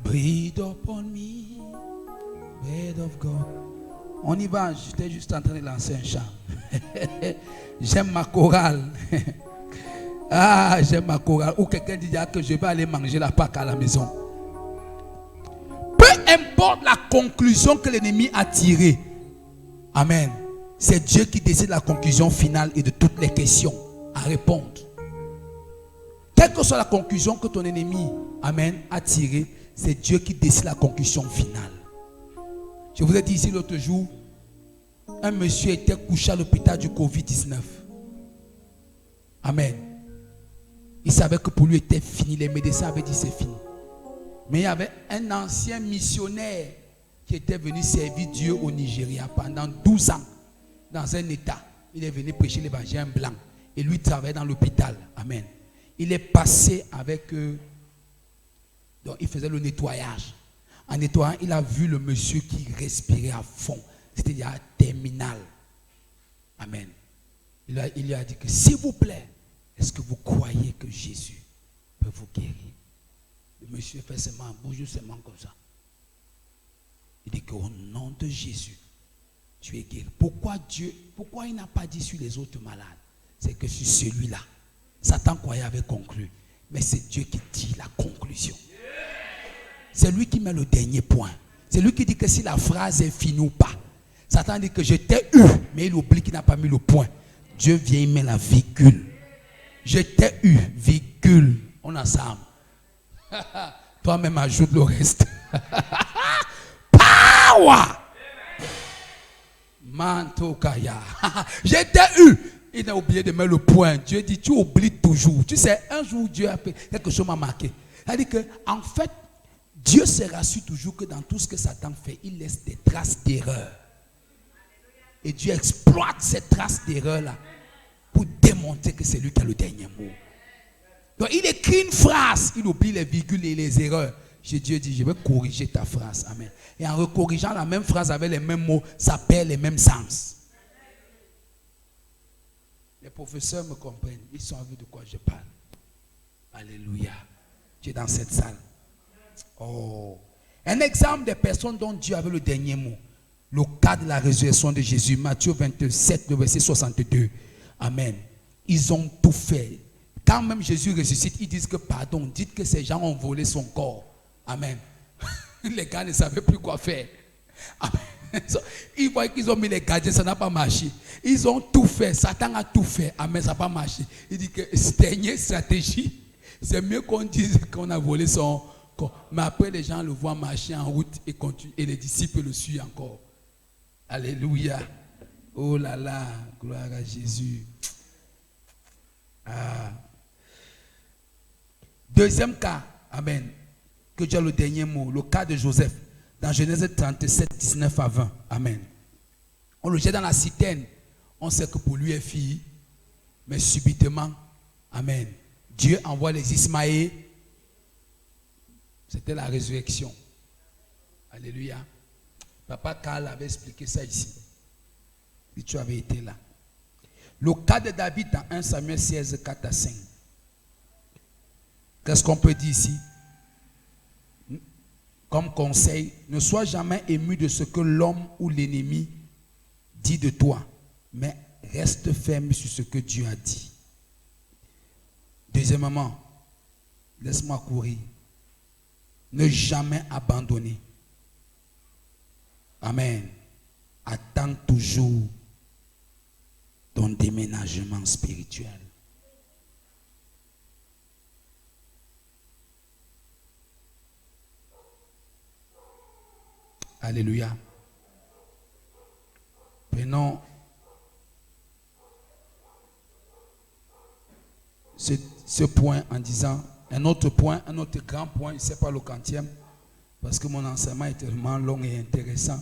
Breathe upon me, breath of God. On y va, j'étais juste en train de lancer un chant. J'aime ma chorale. Ah, j'aime ma chorale. Ou quelqu'un dit que je vais aller manger la Pâque à la maison. Peu importe la conclusion que l'ennemi a tirée. Amen. C'est Dieu qui décide la conclusion finale et de toutes les questions à répondre. Quelle que soit la conclusion que ton ennemi, amen, a tirée, c'est Dieu qui décide la conclusion finale. Je vous ai dit ici l'autre jour, un monsieur était couché à l'hôpital du Covid-19. Amen. Il savait que pour lui était fini. Les médecins avaient dit c'est fini. Mais il y avait un ancien missionnaire qui était venu servir Dieu au Nigeria pendant 12 ans. Dans un état. Il est venu prêcher l'évangile en blanc. Et lui travaillait dans l'hôpital. Amen. Il est passé avec eux. Donc il faisait le nettoyage. En nettoyant, il a vu le monsieur qui respirait à fond. C'était déjà terminal. Amen. Il lui a dit que s'il vous plaît, est-ce que vous croyez que Jésus peut vous guérir? Le monsieur fait seulement, bouge seulement comme ça. Il dit qu'au nom de Jésus, tu es guéri. Pourquoi il n'a pas dit sur les autres malades? C'est que sur celui-là, Satan croyait avait conclu. Mais c'est Dieu qui dit la conclusion. C'est lui qui met le dernier point. C'est lui qui dit que si la phrase est finie ou pas. Satan dit que je t'ai eu, mais il oublie qu'il n'a pas mis le point. Dieu vient, il met la virgule. Je t'ai eu, virgule. On ensemble. Toi-même ajoute le reste. Power! Mantokaya. Je t'ai eu. Il a oublié de mettre le point. Dieu dit, tu oublies toujours. Tu sais, un jour, Dieu a fait quelque chose m'a marqué. C'est-à-dire que, en fait, Dieu se rassure toujours que dans tout ce que Satan fait, il laisse des traces d'erreur. Et Dieu exploite ces traces d'erreur-là pour démontrer que c'est lui qui a le dernier mot. Donc, il écrit une phrase, il oublie les virgules et les erreurs. Dieu dit, je vais corriger ta phrase. Amen. Et en recorrigeant la même phrase avec les mêmes mots, ça perd les mêmes sens. Les professeurs me comprennent. Ils sont à vue de quoi je parle. Alléluia. Tu es dans cette salle. Oh. Un exemple des personnes dont Dieu avait le dernier mot. Le cas de la résurrection de Jésus. Matthieu 27, le verset 62. Amen. Ils ont tout fait. Quand même Jésus ressuscite, ils disent que pardon, dites que ces gens ont volé son corps. Amen. Les gars ne savaient plus quoi faire. Amen. Ils voient qu'ils ont mis les gadgets, ça n'a pas marché. Ils ont tout fait, Satan a tout fait. Amen, ça n'a pas marché. Il dit que cette dernière stratégie, c'est mieux qu'on dise qu'on a volé son corps. Mais après, les gens le voient marcher en route et continuent. Et les disciples le suivent encore. Alléluia. Oh là là, gloire à Jésus. Ah. Deuxième cas, amen, que Dieu a le dernier mot, le cas de Joseph, dans Genèse 37, 19 à 20, amen. On le jette dans la citerne, on sait que pour lui est fille, mais subitement, amen, Dieu envoie les Ismaélites, c'était la résurrection. Alléluia. Papa Karl avait expliqué ça ici. Et tu avais été là. Le cas de David dans 1 Samuel 16, 4 à 5. Qu'est-ce qu'on peut dire ici? Comme conseil, ne sois jamais ému de ce que l'homme ou l'ennemi dit de toi, mais reste ferme sur ce que Dieu a dit. Deuxièmement, laisse-moi courir. Ne jamais abandonner. Amen. Attends toujours ton déménagement spirituel. Alléluia. Prenons ce point en disant un autre point, un autre grand point, je ne sais pas le quantième, parce que mon enseignement est tellement long et intéressant.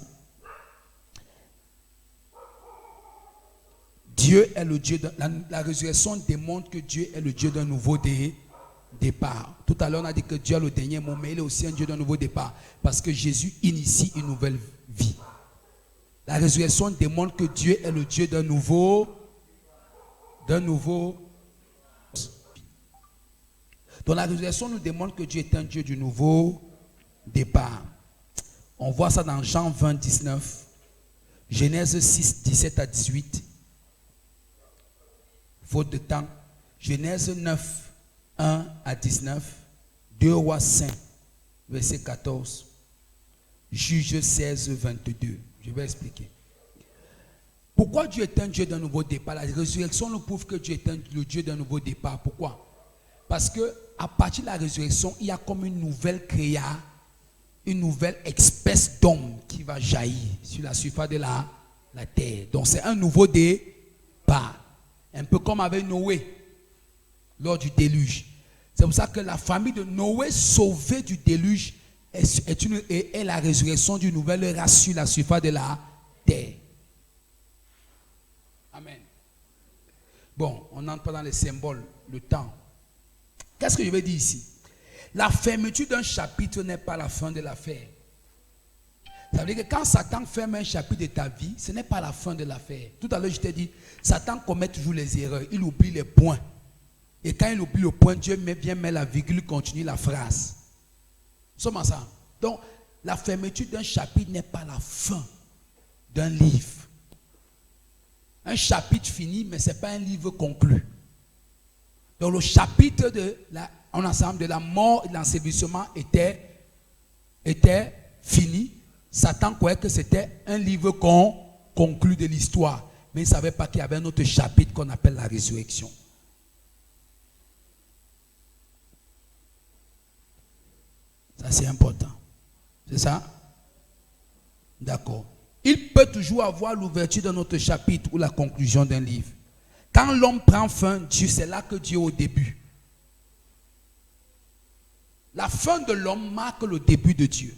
Dieu est le Dieu de la résurrection démontre que Dieu est le Dieu d'un nouveau départ. Tout à l'heure, on a dit que Dieu a le dernier mot, mais il est aussi un Dieu d'un nouveau départ. Parce que Jésus initie une nouvelle vie. La résurrection démontre que Dieu est le Dieu d'un nouveau. Donc la résurrection nous démontre que Dieu est un Dieu du nouveau départ. On voit ça dans Jean 20, 19, Genèse 6, 17 à 18. Faute de temps. Genèse 9, 1 à 19. 2 Rois 5, verset 14. Juge 16, 22. Je vais expliquer. Pourquoi Dieu est un Dieu d'un nouveau départ? La résurrection nous prouve que Dieu est le Dieu d'un nouveau départ. Pourquoi? Parce que à partir de la résurrection, il y a comme une nouvelle créa, une nouvelle espèce d'homme qui va jaillir sur la surface de la terre. Donc c'est un nouveau départ. Un peu comme avec Noé lors du déluge. C'est pour ça que la famille de Noé sauvée du déluge est la résurrection d'une nouvelle race sur la surface de la terre. Amen. Bon, on n'entre pas dans les symboles, le temps. Qu'est-ce que je vais dire ici? La fermeture d'un chapitre n'est pas la fin de l'affaire. Ça veut dire que quand Satan ferme un chapitre de ta vie, ce n'est pas la fin de l'affaire. Tout à l'heure, je t'ai dit, Satan commet toujours les erreurs. Il oublie les points. Et quand il oublie le point, Dieu vient mettre la virgule, continue la phrase. Nous sommes ensemble. Donc, la fermeture d'un chapitre n'est pas la fin d'un livre. Un chapitre fini, mais ce n'est pas un livre conclu. Donc, le chapitre en ensemble de la mort et de l'ensevelissement était fini. Satan croyait que c'était un livre conclu de l'histoire. Mais il ne savait pas qu'il y avait un autre chapitre qu'on appelle la résurrection. Ça, c'est important. C'est ça? D'accord. Il peut toujours avoir l'ouverture d'un autre chapitre ou la conclusion d'un livre. Quand l'homme prend fin, Dieu, c'est là que Dieu est au début. La fin de l'homme marque le début de Dieu.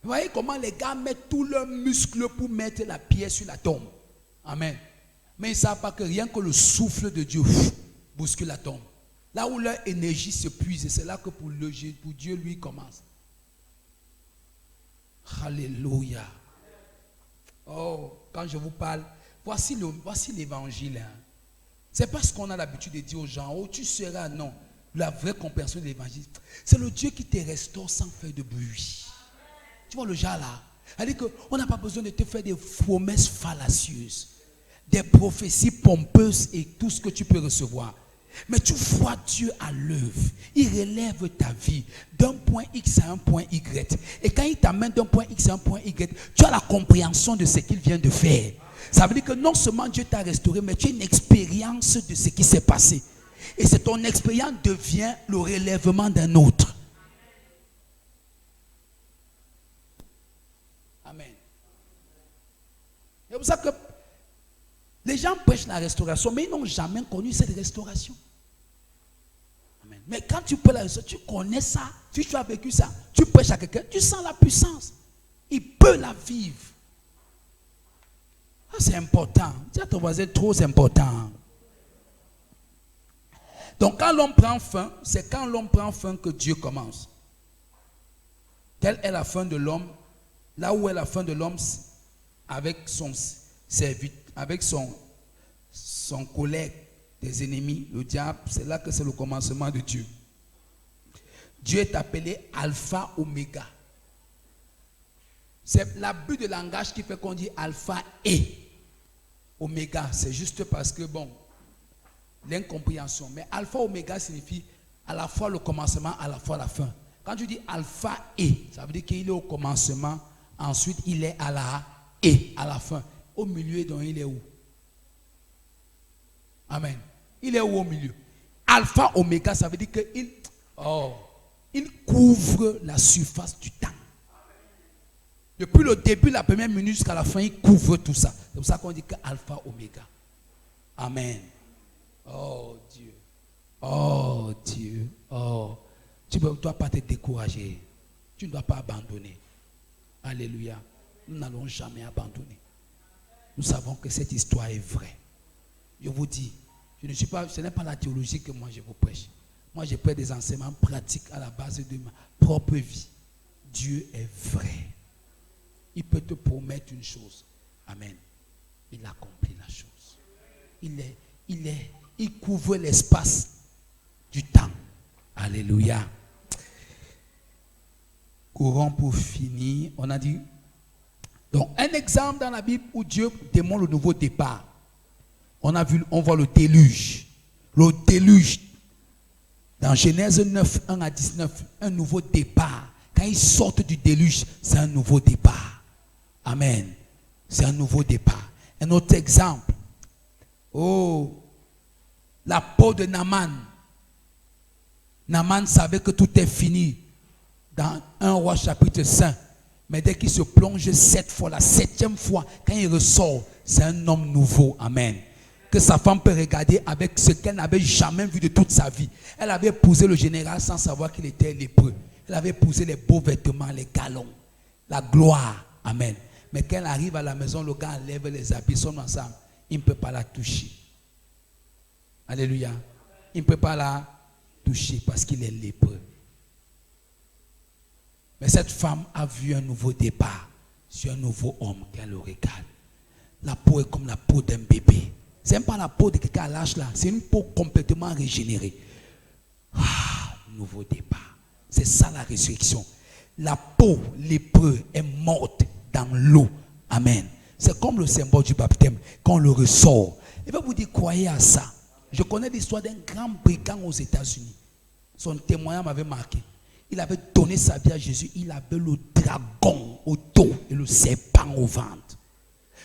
Vous voyez comment les gars mettent tous leurs muscles pour mettre la pierre sur la tombe. Amen. Mais ils ne savent pas que rien que le souffle de Dieu bouscule la tombe. Là où leur énergie se puise, c'est là que pour Dieu, lui, commence. Alléluia. Oh, quand je vous parle, voici l'évangile. Hein. C'est pas ce qu'on a l'habitude de dire aux gens. Oh, tu seras, non. La vraie compréhension de l'évangile, c'est le Dieu qui te restaure sans faire de bruit. Tu vois le genre là? C'est-à-dire qu'on n'a pas besoin de te faire des promesses fallacieuses, des prophéties pompeuses et tout ce que tu peux recevoir. Mais tu vois Dieu à l'œuvre. Il relève ta vie d'un point X à un point Y. Et quand il t'amène d'un point X à un point Y, tu as la compréhension de ce qu'il vient de faire. Ça veut dire que non seulement Dieu t'a restauré, mais tu as une expérience de ce qui s'est passé. Et c'est ton expérience devient le relèvement d'un autre. Amen. C'est pour ça que les gens prêchent la restauration, mais ils n'ont jamais connu cette restauration. Amen. Mais quand tu prêches la restauration, tu connais ça, si tu as vécu ça, tu prêches à quelqu'un, tu sens la puissance. Il peut la vivre. Ah, c'est important. Dis à ton voisin, trop important. Donc quand l'homme prend fin, c'est quand l'homme prend fin que Dieu commence. Quelle est la fin de l'homme? Là où est la fin de l'homme avec son serviteur, avec son collègue des ennemis, le diable, c'est là que c'est le commencement de Dieu. Dieu est appelé Alpha Oméga. C'est l'abus de langage qui fait qu'on dit Alpha et Oméga. C'est juste parce que, bon, l'incompréhension. Mais Alpha Oméga signifie à la fois le commencement, à la fois la fin. Quand tu dis Alpha et, ça veut dire qu'il est au commencement, ensuite il est à la fin. Au milieu, donc il est où? Amen. Il est où au milieu? Alpha, oméga, ça veut dire qu'il couvre la surface du temps. Depuis le début, la première minute jusqu'à la fin, il couvre tout ça. C'est pour ça qu'on dit que alpha, oméga. Amen. Oh Dieu. Oh Dieu. Oh. Tu ne dois pas te décourager. Tu ne dois pas abandonner. Alléluia. Nous n'allons jamais abandonner. Nous savons que cette histoire est vraie. Je vous dis, ce n'est pas la théologie que moi je vous prêche. Moi je prête des enseignements pratiques à la base de ma propre vie. Dieu est vrai. Il peut te promettre une chose. Amen. Il accomplit la chose. Il couvre l'espace du temps. Alléluia. Courant pour finir. On a dit. Donc, un exemple dans la Bible où Dieu démontre le nouveau départ. On voit le déluge. Le déluge. Dans Genèse 9, 1 à 19, un nouveau départ. Quand ils sortent du déluge, c'est un nouveau départ. Amen. C'est un nouveau départ. Un autre exemple. Oh, la peau de Naaman. Naaman savait que tout est fini dans 1 Roi chapitre 5. Mais dès qu'il se plonge 7 fois, la 7e fois, quand il ressort, c'est un homme nouveau. Amen. Que sa femme peut regarder avec ce qu'elle n'avait jamais vu de toute sa vie. Elle avait épousé le général sans savoir qu'il était lépreux. Elle avait épousé les beaux vêtements, les galons, la gloire. Amen. Mais quand elle arrive à la maison, le gars enlève les habits, ils sont ensemble. Il ne peut pas la toucher. Alléluia. Il ne peut pas la toucher parce qu'il est lépreux. Mais cette femme a vu un nouveau départ sur un nouveau homme qu'elle le regarde. La peau est comme la peau d'un bébé. Ce n'est pas la peau de quelqu'un à l'âge là. C'est une peau complètement régénérée. Nouveau départ. C'est ça la résurrection. La peau lépreux est morte dans l'eau. Amen. C'est comme le symbole du baptême. Quand on le ressort. Il va vous dire, croyez à ça. Je connais l'histoire d'un grand brigand aux États-Unis. Son témoignage m'avait marqué. Il avait donné sa vie à Jésus. Il avait le dragon au dos et le serpent au ventre.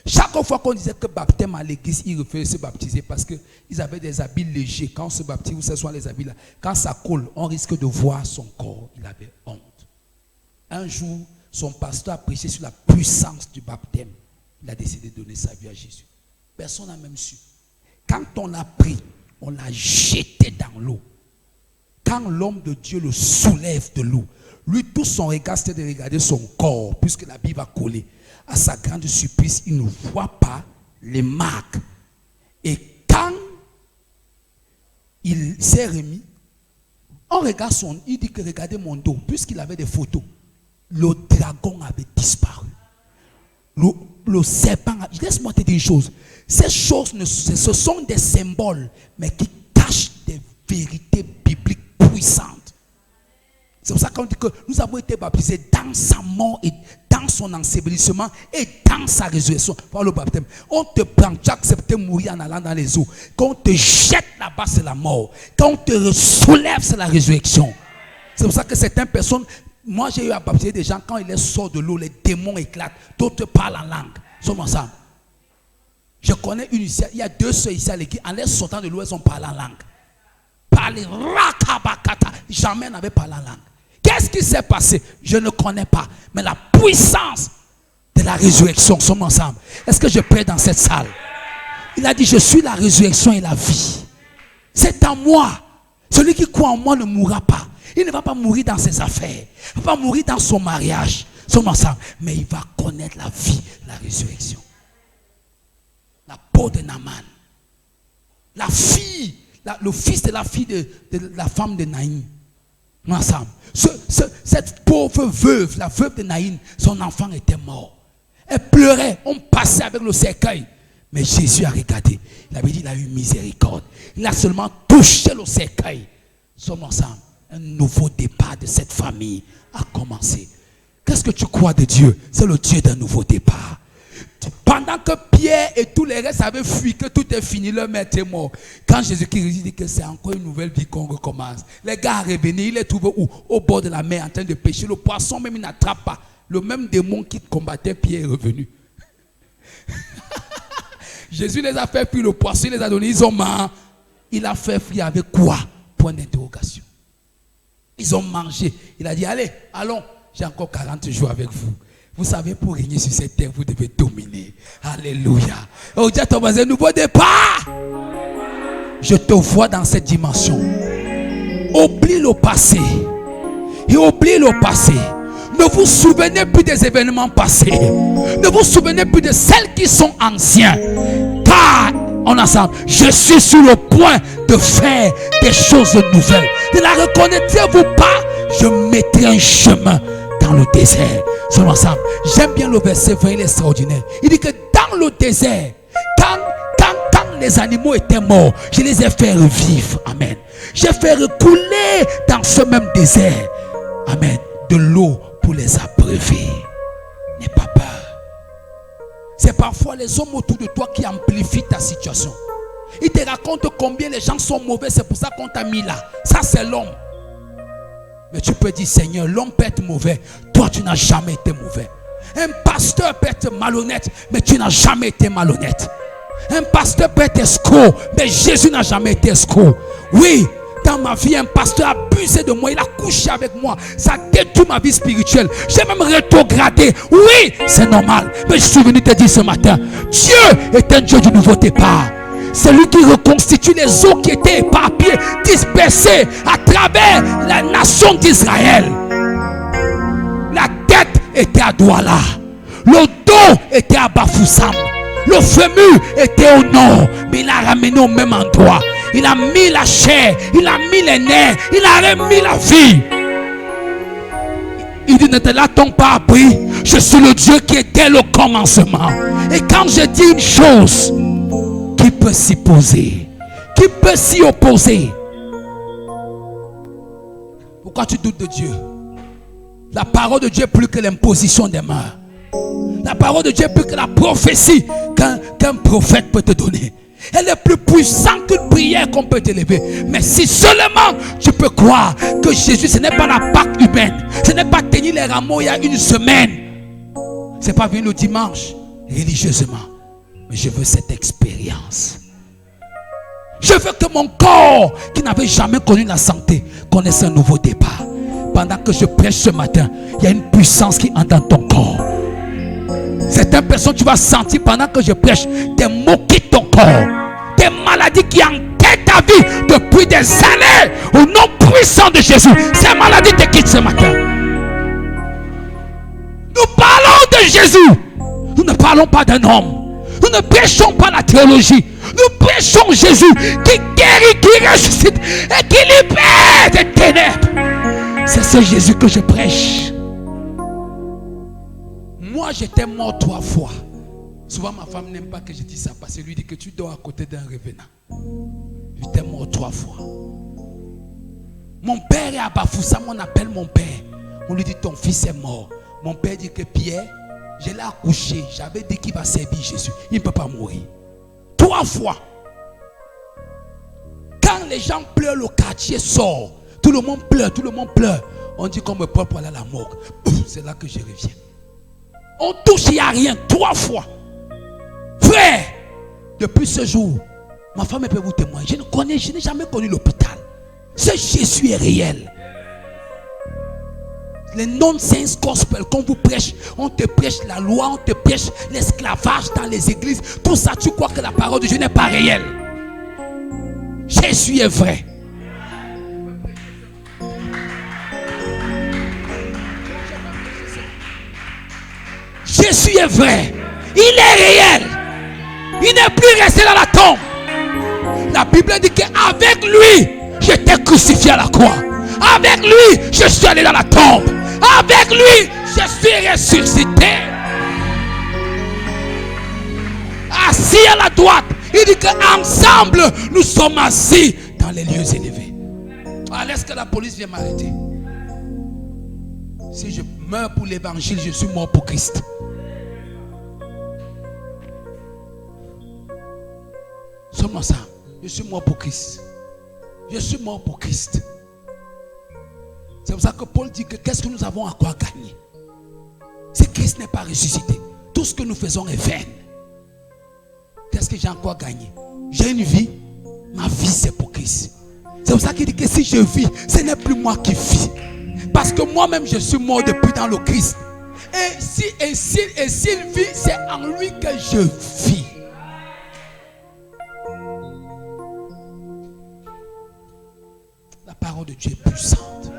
Chaque fois qu'on disait que baptême à l'église, ils refusaient de se baptiser parce qu'ils avaient des habits légers. Quand on se baptise, vous savez, ce sont les habits là. Quand ça coule, on risque de voir son corps. Il avait honte. Un jour, son pasteur a prêché sur la puissance du baptême. Il a décidé de donner sa vie à Jésus. Personne n'a même su. Quand on l'a pris, on l'a jeté dans l'eau. Quand l'homme de Dieu le soulève de l'eau, lui, tout son regard, c'était de regarder son corps, puisque la Bible a collé. À sa grande surprise, il ne voit pas les marques. Et quand il s'est remis, on regarde il dit que regardez mon dos, puisqu'il avait des photos. Le dragon avait disparu. Le serpent, laisse-moi te dire une chose. Ces choses, ce sont des symboles, mais qui cachent des vérités bibliques puissantes. C'est pour ça qu'on dit que nous avons été baptisés dans sa mort et dans son ensevelissement et dans sa résurrection par le baptême. On te prend, tu as accepté de mourir en allant dans les eaux. Quand on te jette là-bas, c'est la mort. Quand on te soulève, c'est la résurrection. C'est pour ça que certaines personnes, moi j'ai eu à baptiser des gens, quand ils sortent de l'eau, les démons éclatent. D'autres parlent en langue. Sommes ensemble. Je connais une ici, il y a 2 sœurs ici à l'église, en les sortant de l'eau, elles ont parlé en langue. Parler, rakabakata. Jamais n'avait parlé en langue. Qu'est-ce qui s'est passé? Je ne connais pas. Mais la puissance de la résurrection, sommes ensemble. Est-ce que je prie dans cette salle? Il a dit, je suis la résurrection et la vie. C'est en moi. Celui qui croit en moi ne mourra pas. Il ne va pas mourir dans ses affaires. Il ne va pas mourir dans son mariage. Sommes ensemble. Mais il va connaître la vie, la résurrection. La peau de Naaman. La fille, le fils de la fille de la femme de Naïm. Ensemble. Cette pauvre veuve, la veuve de Naïm, son enfant était mort. Elle pleurait, on passait avec le cercueil. Mais Jésus a regardé. Il avait dit, il a eu miséricorde. Il a seulement touché le cercueil. Sommes ensemble. Un nouveau départ de cette famille a commencé. Qu'est-ce que tu crois de Dieu? C'est le Dieu d'un nouveau départ. Pendant que Pierre et tous les restes avaient fui, que tout est fini, leur maître est mort. Quand Jésus-Christ dit que c'est encore une nouvelle vie qu'on recommence. Les gars revenaient, il est trouvé où? Au bord de la mer en train de pêcher. Le poisson même il n'attrape pas. Le même démon qui combattait Pierre est revenu. Jésus les a fait fuir, le poisson il les a donné, ils ont mangé. Il a fait fuir avec quoi? Point d'interrogation. Ils ont mangé. Il a dit, allez, allons, j'ai encore 40 jours avec vous. Vous savez, pour régner sur cette terre, vous devez dominer. Alléluia. Oh, Dieu, ton nouveau départ. Je te vois dans cette dimension. Oublie le passé. Et oublie le passé. Ne vous souvenez plus des événements passés. Ne vous souvenez plus de celles qui sont anciennes. Car, en ensemble, je suis sur le point de faire des choses nouvelles. Ne la reconnaissez-vous pas? Je mettrai un chemin dans le désert. Sur l'ensemble. J'aime bien le verset, il est extraordinaire. Il dit que dans le désert, quand les animaux étaient morts, je les ai fait revivre. Amen. J'ai fait recouler dans ce même désert. Amen. De l'eau pour les abreuver. N'aie pas peur. C'est parfois les hommes autour de toi qui amplifient ta situation. Ils te racontent combien les gens sont mauvais, c'est pour ça qu'on t'a mis là. Ça c'est l'homme. Mais tu peux dire, Seigneur, l'homme peut être mauvais. Toi tu n'as jamais été mauvais. Un pasteur peut être malhonnête, mais tu n'as jamais été malhonnête. Un pasteur peut être escroc, mais Jésus n'a jamais été escroc. Oui, dans ma vie, un pasteur a abusé de moi, il a couché avec moi. Ça détruit ma vie spirituelle. J'ai même rétrogradé. Oui, c'est normal. Mais je suis venu te dire ce matin, Dieu est un Dieu du nouveau départ. C'est lui qui reconstitue les eaux qui étaient éparpillées, dispersées à travers la nation d'Israël. La tête était à Douala. Le dos était à Bafoussam. Le fémur était au nord, mais il a ramené au même endroit. Il a mis la chair, il a mis les nerfs, il a remis la vie. Il dit, ne te l'a-t-on pas appris? Je suis le Dieu qui était le commencement. Et quand je dis une chose, qui peut s'y poser? Qui peut s'y opposer? Pourquoi tu doutes de Dieu? La parole de Dieu est plus que l'imposition des mains. La parole de Dieu est plus que la prophétie qu'un prophète peut te donner. Elle est plus puissante qu'une prière qu'on peut t'élever. Mais si seulement tu peux croire que Jésus, ce n'est pas la Pâque humaine. Ce n'est pas tenir les rameaux il y a une semaine. Ce n'est pas venir le dimanche religieusement. Mais je veux cette expérience. Je veux que mon corps, qui n'avait jamais connu la santé, connaisse un nouveau départ. Pendant que je prêche ce matin, il y a une puissance qui entre dans ton corps. Certaines personnes, tu vas sentir pendant que je prêche, des maux quittent ton corps. Des maladies qui enquêtent ta vie depuis des années. Au nom puissant de Jésus, ces maladies te quittent ce matin. Nous parlons de Jésus. Nous ne parlons pas d'un homme. Nous ne prêchons pas la théologie. Nous prêchons Jésus qui guérit, qui ressuscite et qui libère des ténèbres. C'est ce Jésus que je prêche. Moi, j'étais mort 3 fois. Souvent, ma femme n'aime pas que je dise ça parce qu'elle lui dit que tu dors à côté d'un revenant. J'étais mort 3 fois. Mon père est à Bafoussam, on appelle mon père. On lui dit, ton fils est mort. Mon père dit que Pierre, je l'ai accouché. J'avais dit qu'il va servir Jésus. Il ne peut pas mourir. 3 fois. Quand les gens pleurent, le quartier sort. Tout le monde pleure, tout le monde pleure. On dit qu'on me prend pour aller à la morgue. C'est là que je reviens. On touche, il n'y a rien. 3 fois. Frère, depuis ce jour, ma femme peut vous témoigner. Je n'ai jamais connu l'hôpital. Ce Jésus est réel. Les nonsense gospel qu'on vous prêche, on te prêche la loi, on te prêche l'esclavage dans les églises. Tout ça, tu crois que la parole de Dieu n'est pas réelle. Jésus est vrai. Jésus est vrai. Il est réel. Il n'est plus resté dans la tombe. La Bible dit qu'avec lui, j'étais crucifié à la croix. Avec lui, je suis allé dans la tombe. Avec lui, je suis ressuscité. Assis à la droite. Il dit qu'ensemble, nous sommes assis dans les lieux élevés. Alors, laisse que la police vienne m'arrêter. Si je meurs pour l'évangile, je suis mort pour Christ. Sommes ça. Je suis mort pour Christ. Je suis mort pour Christ. C'est pour ça que Paul dit que qu'est-ce que nous avons à quoi gagner? Si Christ n'est pas ressuscité, tout ce que nous faisons est vain. Qu'est-ce que j'ai encore gagné? J'ai une vie. Ma vie c'est pour Christ. C'est pour ça qu'il dit que si je vis, ce n'est plus moi qui vis. Parce que moi-même je suis mort depuis dans le Christ. Et s'il vit, c'est en lui que je vis. de Dieu est puissante.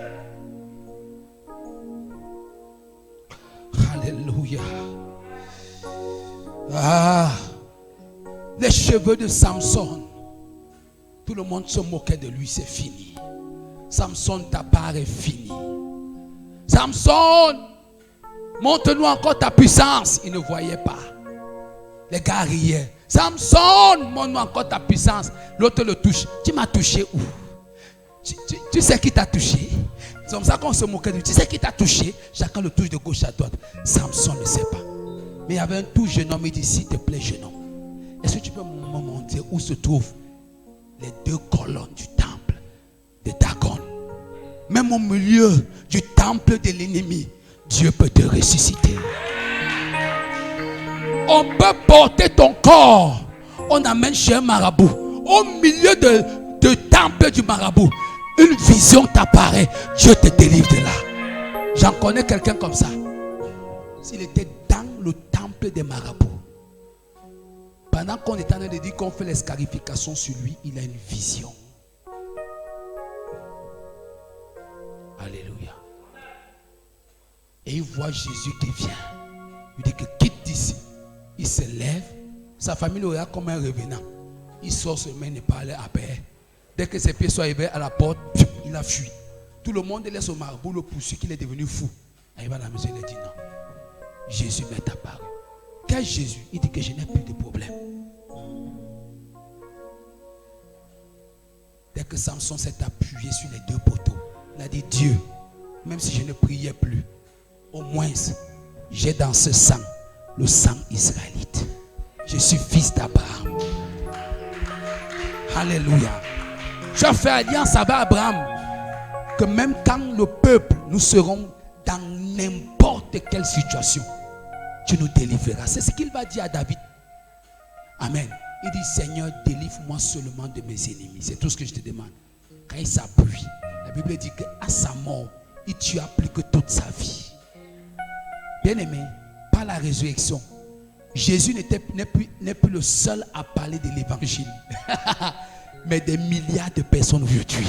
Alléluia. Ah, les cheveux de Samson, tout le monde se moquait de lui, c'est fini. Samson, ta part est finie. Samson, montre-nous encore ta puissance. Il ne voyait pas. Les gars riaient. Samson, montre-nous encore ta puissance. L'autre le touche. Tu m'as touché où? Tu sais qui t'a touché? C'est comme ça qu'on se moquait de lui. Tu sais qui t'a touché? Chacun le touche de gauche à droite. Samson ne sait pas. Mais il y avait un tout jeune homme. Il dit, s'il te plaît, jeune homme, est-ce que tu peux me montrer où se trouvent les deux colonnes du temple de Dagon? Même au milieu du temple de l'ennemi, Dieu peut te ressusciter. On peut porter ton corps. On amène chez un marabout. Au milieu de temple du marabout, une vision t'apparaît. Dieu te délivre de là. J'en connais quelqu'un comme ça. S'il était dans le temple des marabouts, pendant qu'on est en train de dire qu'on fait les scarifications sur lui, il a une vision. Alléluia. Et il voit Jésus qui vient. Il dit que quitte d'ici. Il se lève. Sa famille le regarde comme un revenant. Il sort se met et parle à Père. Dès que ses pieds sont arrivés à la porte, il a fui. Tout le monde laisse au marabout le poursuit qu'il est devenu fou. Arrivé à la maison, il a dit non. Jésus m'est apparu. Quel Jésus? Il dit que je n'ai plus de problème. Dès que Samson s'est appuyé sur les deux poteaux, il a dit Dieu, même si je ne priais plus, au moins j'ai dans ce sang le sang israélite. Je suis fils d'Abraham. Alléluia. Tu as fait alliance avec Abraham que même quand le peuple, nous serons dans n'importe quelle situation, tu nous délivreras. C'est ce qu'il va dire à David. Amen. Il dit Seigneur, délivre-moi seulement de mes ennemis. C'est tout ce que je te demande. Quand il s'appuie, la Bible dit qu'à sa mort, il tua plus que toute sa vie. Bien aimé, par la résurrection, Jésus n'est plus le seul à parler de l'évangile. Mais des milliards de personnes aujourd'hui.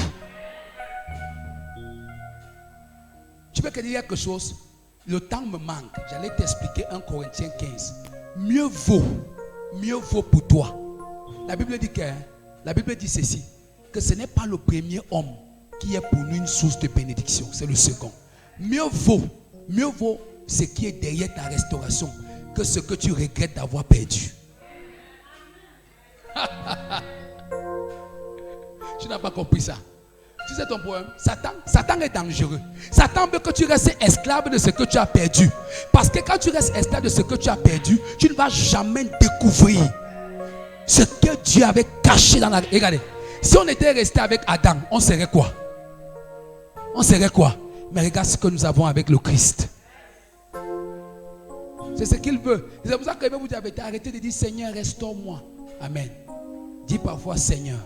Tu peux te dire quelque chose? Le temps me manque. J'allais t'expliquer 1 Corinthiens 15. Mieux vaut pour toi. La Bible dit ceci, que ce n'est pas le premier homme qui est pour nous une source de bénédiction, c'est le second. Mieux vaut ce qui est derrière ta restauration que ce que tu regrettes d'avoir perdu. Tu n'as pas compris ça. Tu sais ton problème? Satan est dangereux. Satan veut que tu restes esclave de ce que tu as perdu. Parce que quand tu restes esclave de ce que tu as perdu, tu ne vas jamais découvrir ce que Dieu avait caché dans la... Regardez, si on était resté avec Adam, on serait quoi? On serait quoi? Mais regarde ce que nous avons avec le Christ. C'est ce qu'il veut. C'est pour ça que vous avez arrêté de dire Seigneur, restaure-moi. Amen. Dis parfois Seigneur,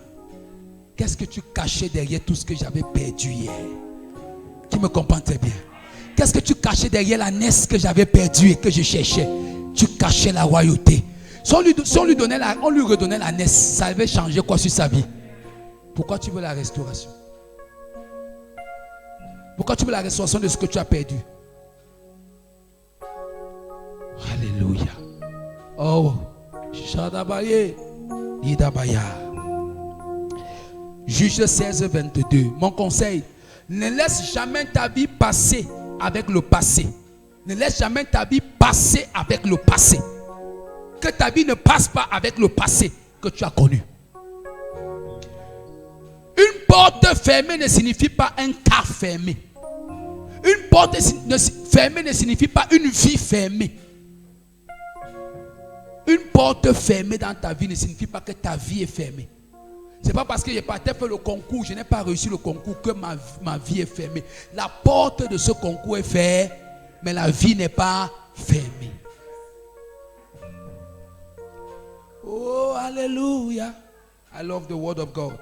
qu'est-ce que tu cachais derrière tout ce que j'avais perdu hier? Qui me comprend très bien. Qu'est-ce que tu cachais derrière la naisse que j'avais perdue et que je cherchais? Tu cachais la royauté. Si on lui redonnait la naisse, ça avait changé quoi sur sa vie? Pourquoi tu veux la restauration? Pourquoi tu veux la restauration de ce que tu as perdu? Alléluia. Oh, Shadabaye, Idabaya. Juge 16, 22. Mon conseil, ne laisse jamais ta vie passer avec le passé. Ne laisse jamais ta vie passer avec le passé. Que ta vie ne passe pas avec le passé que tu as connu. Une porte fermée ne signifie pas un cas fermé. Une porte fermée ne signifie pas une vie fermée. Une porte fermée dans ta vie ne signifie pas que ta vie est fermée. Ce n'est pas parce que je n'ai pas fait le concours, je n'ai pas réussi le concours que ma vie est fermée. La porte de ce concours est fermée, mais la vie n'est pas fermée. Oh, alléluia. I love the word of God.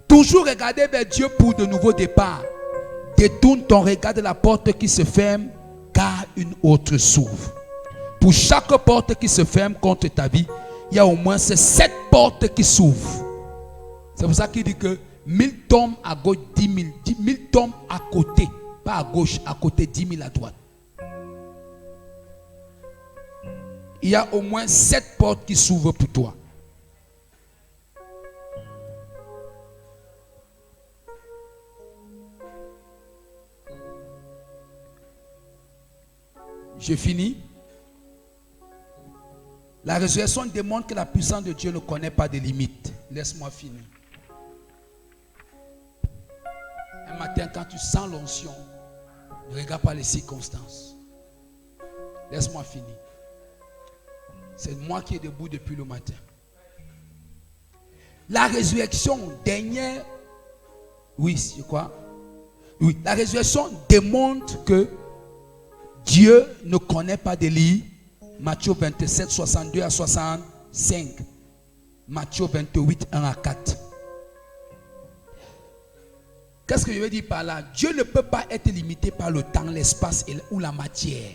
Toujours regarder vers Dieu pour de nouveaux départs. Détourne ton regard de la porte qui se ferme, car une autre s'ouvre. Pour chaque porte qui se ferme contre ta vie, il y a au moins ces 7 portes qui s'ouvrent. C'est pour ça qu'il dit que 1000 tombent à gauche, 10 000. 1000 tombent à côté, pas à gauche, à côté, 10 000 à droite. Il y a au moins 7 portes qui s'ouvrent pour toi. Je finis. La résurrection démontre que la puissance de Dieu ne connaît pas de limites. Laisse-moi finir. Un matin, quand tu sens l'onction, ne regarde pas les circonstances. Laisse-moi finir. C'est moi qui est debout depuis le matin. La résurrection dernière, oui, c'est quoi? Oui, la résurrection démontre que Dieu ne connaît pas de lits. Matthieu 27, 62 à 65. Matthieu 28, 1 à 4. Qu'est-ce que je veux dire par là? Dieu ne peut pas être limité par le temps, l'espace ou la matière.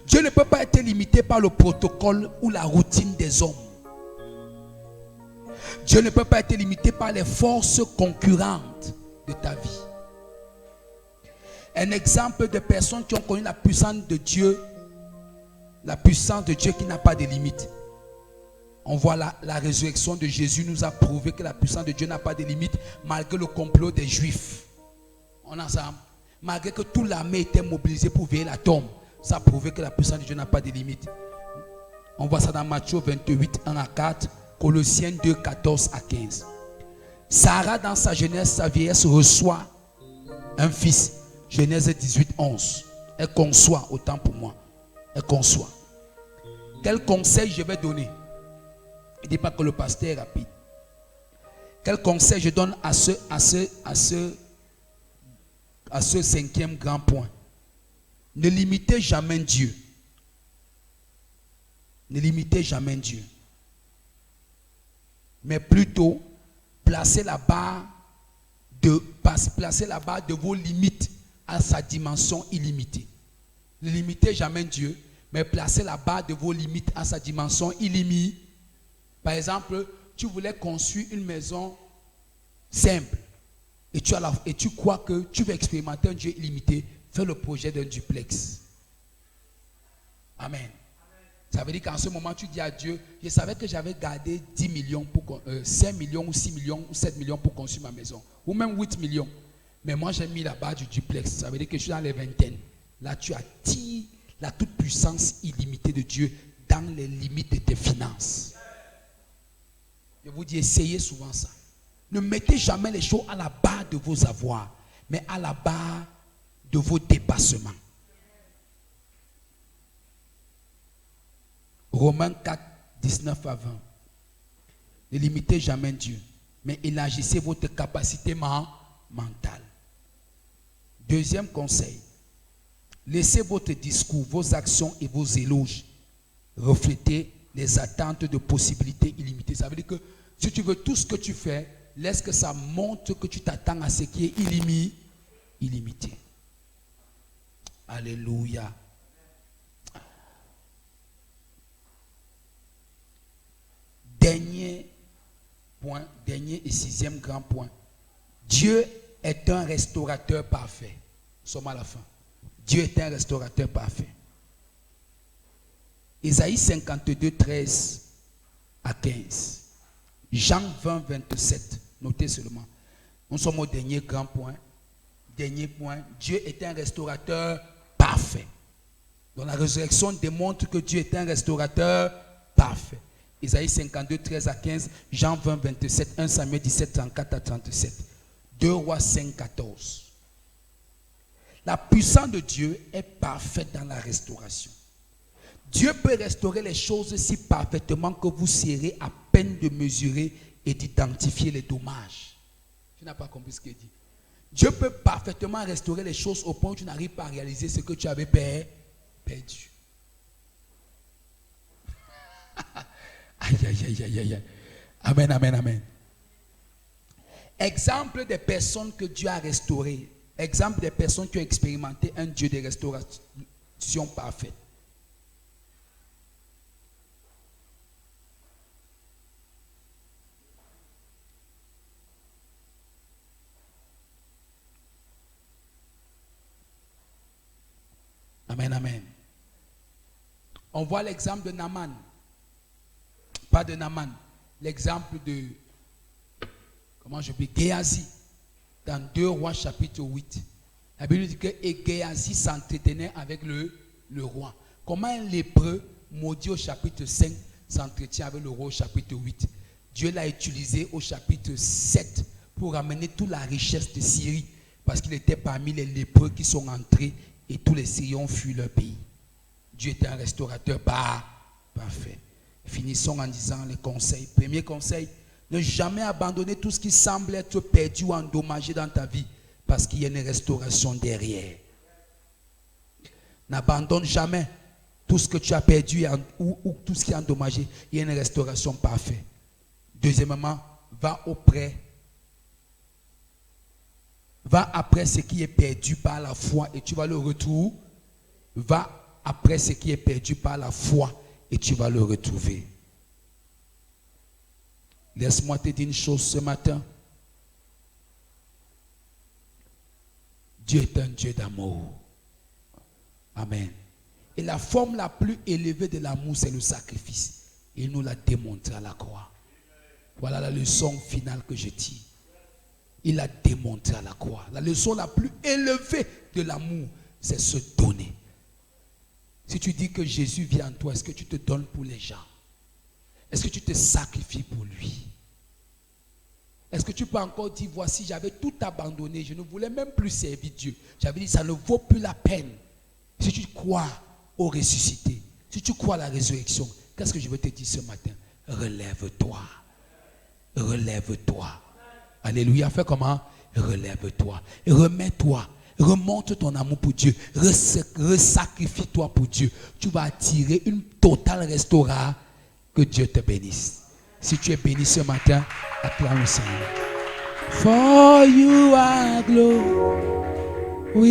Dieu ne peut pas être limité par le protocole ou la routine des hommes. Dieu ne peut pas être limité par les forces concurrentes de ta vie. Un exemple de personnes qui ont connu la puissance de Dieu qui n'a pas de limite. On voit la résurrection de Jésus nous a prouvé que la puissance de Dieu n'a pas de limite malgré le complot des Juifs. On a ça. Malgré que toute l'armée était mobilisée pour veiller la tombe, ça a prouvé que la puissance de Dieu n'a pas de limite. On voit ça dans Matthieu 28, 1 à 4, Colossiens 2, 14 à 15. Sarah, dans sa jeunesse, sa vieillesse, reçoit un fils. Genèse 18, 11. Elle conçoit, autant pour moi. Elle conçoit. Quel conseil je vais donner? Il ne dit pas que le pasteur est rapide. Quel conseil je donne à ce cinquième grand point? Ne limitez jamais Dieu. Ne limitez jamais Dieu. Mais plutôt, placez la barre de vos limites à sa dimension illimitée. Ne limitez jamais Dieu, mais placez la barre de vos limites à sa dimension illimitée. Par exemple, tu voulais construire une maison simple et tu crois que tu veux expérimenter un Dieu illimité, fais le projet d'un duplex. Amen. Ça veut dire qu'en ce moment, tu dis à Dieu, je savais que j'avais gardé 10 millions, 5 millions ou 6 millions ou 7 millions pour construire ma maison, ou même 8 millions. Mais moi, j'ai mis la barre du duplex. Ça veut dire que je suis dans les vingtaines. Là, tu attires la toute-puissance illimitée de Dieu dans les limites de tes finances. Je vous dis, essayez souvent ça. Ne mettez jamais les choses à la barre de vos avoirs, mais à la barre de vos dépassements. Romains 4, 19 à 20. Ne limitez jamais Dieu, mais élargissez votre capacité mentale. Deuxième conseil, laissez votre discours, vos actions et vos éloges refléter les attentes de possibilités illimitées. Ça veut dire que si tu veux tout ce que tu fais, laisse que ça montre que tu t'attends à ce qui est illimité. Alléluia. Dernier point, dernier et sixième grand point. Dieu est un restaurateur parfait. Nous sommes à la fin. Dieu est un restaurateur parfait. Ésaïe 52, 13 à 15. Jean 20, 27. Notez seulement. Nous sommes au dernier grand point. Dernier point. Dieu est un restaurateur parfait. Donc la résurrection démontre que Dieu est un restaurateur parfait. Ésaïe 52, 13 à 15. Jean 20, 27. 1 Samuel 17, 34 à 37. 2 Rois 5, 14. La puissance de Dieu est parfaite dans la restauration. Dieu peut restaurer les choses si parfaitement que vous serez à peine de mesurer et d'identifier les dommages. Tu n'as pas compris ce qu'il dit. Dieu peut parfaitement restaurer les choses au point où tu n'arrives pas à réaliser ce que tu avais perdu. Aïe, aïe, aïe, aïe, aïe. Amen, amen, amen. Exemple des personnes que Dieu a restaurées. Exemple des personnes qui ont expérimenté un Dieu de restauration parfaite. Amen, amen. On voit l'exemple de Naaman. Pas de Naaman. L'exemple de, comment je peux, Géasi. Dans 2 Rois chapitre 8. La Bible dit que Géasi s'entretenait avec le roi. Comment un lépreux maudit au chapitre 5 s'entretient avec le roi au chapitre 8? Dieu l'a utilisé au chapitre 7 pour ramener toute la richesse de Syrie. Parce qu'il était parmi les lépreux qui sont entrés et tous les Syriens ont fui leur pays. Dieu était un restaurateur parfait. Finissons en disant les conseils. Premier conseil, ne jamais abandonner tout ce qui semble être perdu ou endommagé dans ta vie parce qu'il y a une restauration derrière. N'abandonne jamais tout ce que tu as perdu ou tout ce qui est endommagé. Il y a une restauration parfaite. Deuxièmement, va après ce qui est perdu par la foi et tu vas le retrouver. Va après ce qui est perdu par la foi et tu vas le retrouver. Laisse-moi te dire une chose ce matin. Dieu est un Dieu d'amour. Amen. Et la forme la plus élevée de l'amour, c'est le sacrifice. Il nous l'a démontré à la croix. Voilà la leçon finale que je tire. Il l'a démontré à la croix. La leçon la plus élevée de l'amour, c'est se donner. Si tu dis que Jésus vient en toi, est-ce que tu te donnes pour les gens? Est-ce que tu te sacrifies pour lui? Est-ce que tu peux encore dire, voici, j'avais tout abandonné, je ne voulais même plus servir Dieu. J'avais dit, ça ne vaut plus la peine. Si tu crois au ressuscité, si tu crois à la résurrection, qu'est-ce que je veux te dire ce matin? Relève-toi. Relève-toi. Alléluia. Fais comment? Relève-toi. Remets-toi. Remonte ton amour pour Dieu. Resacrifie-toi pour Dieu. Tu vas attirer une totale restauration. Que Dieu te bénisse. Si tu es béni ce matin, acclame le Seigneur. For you are glory.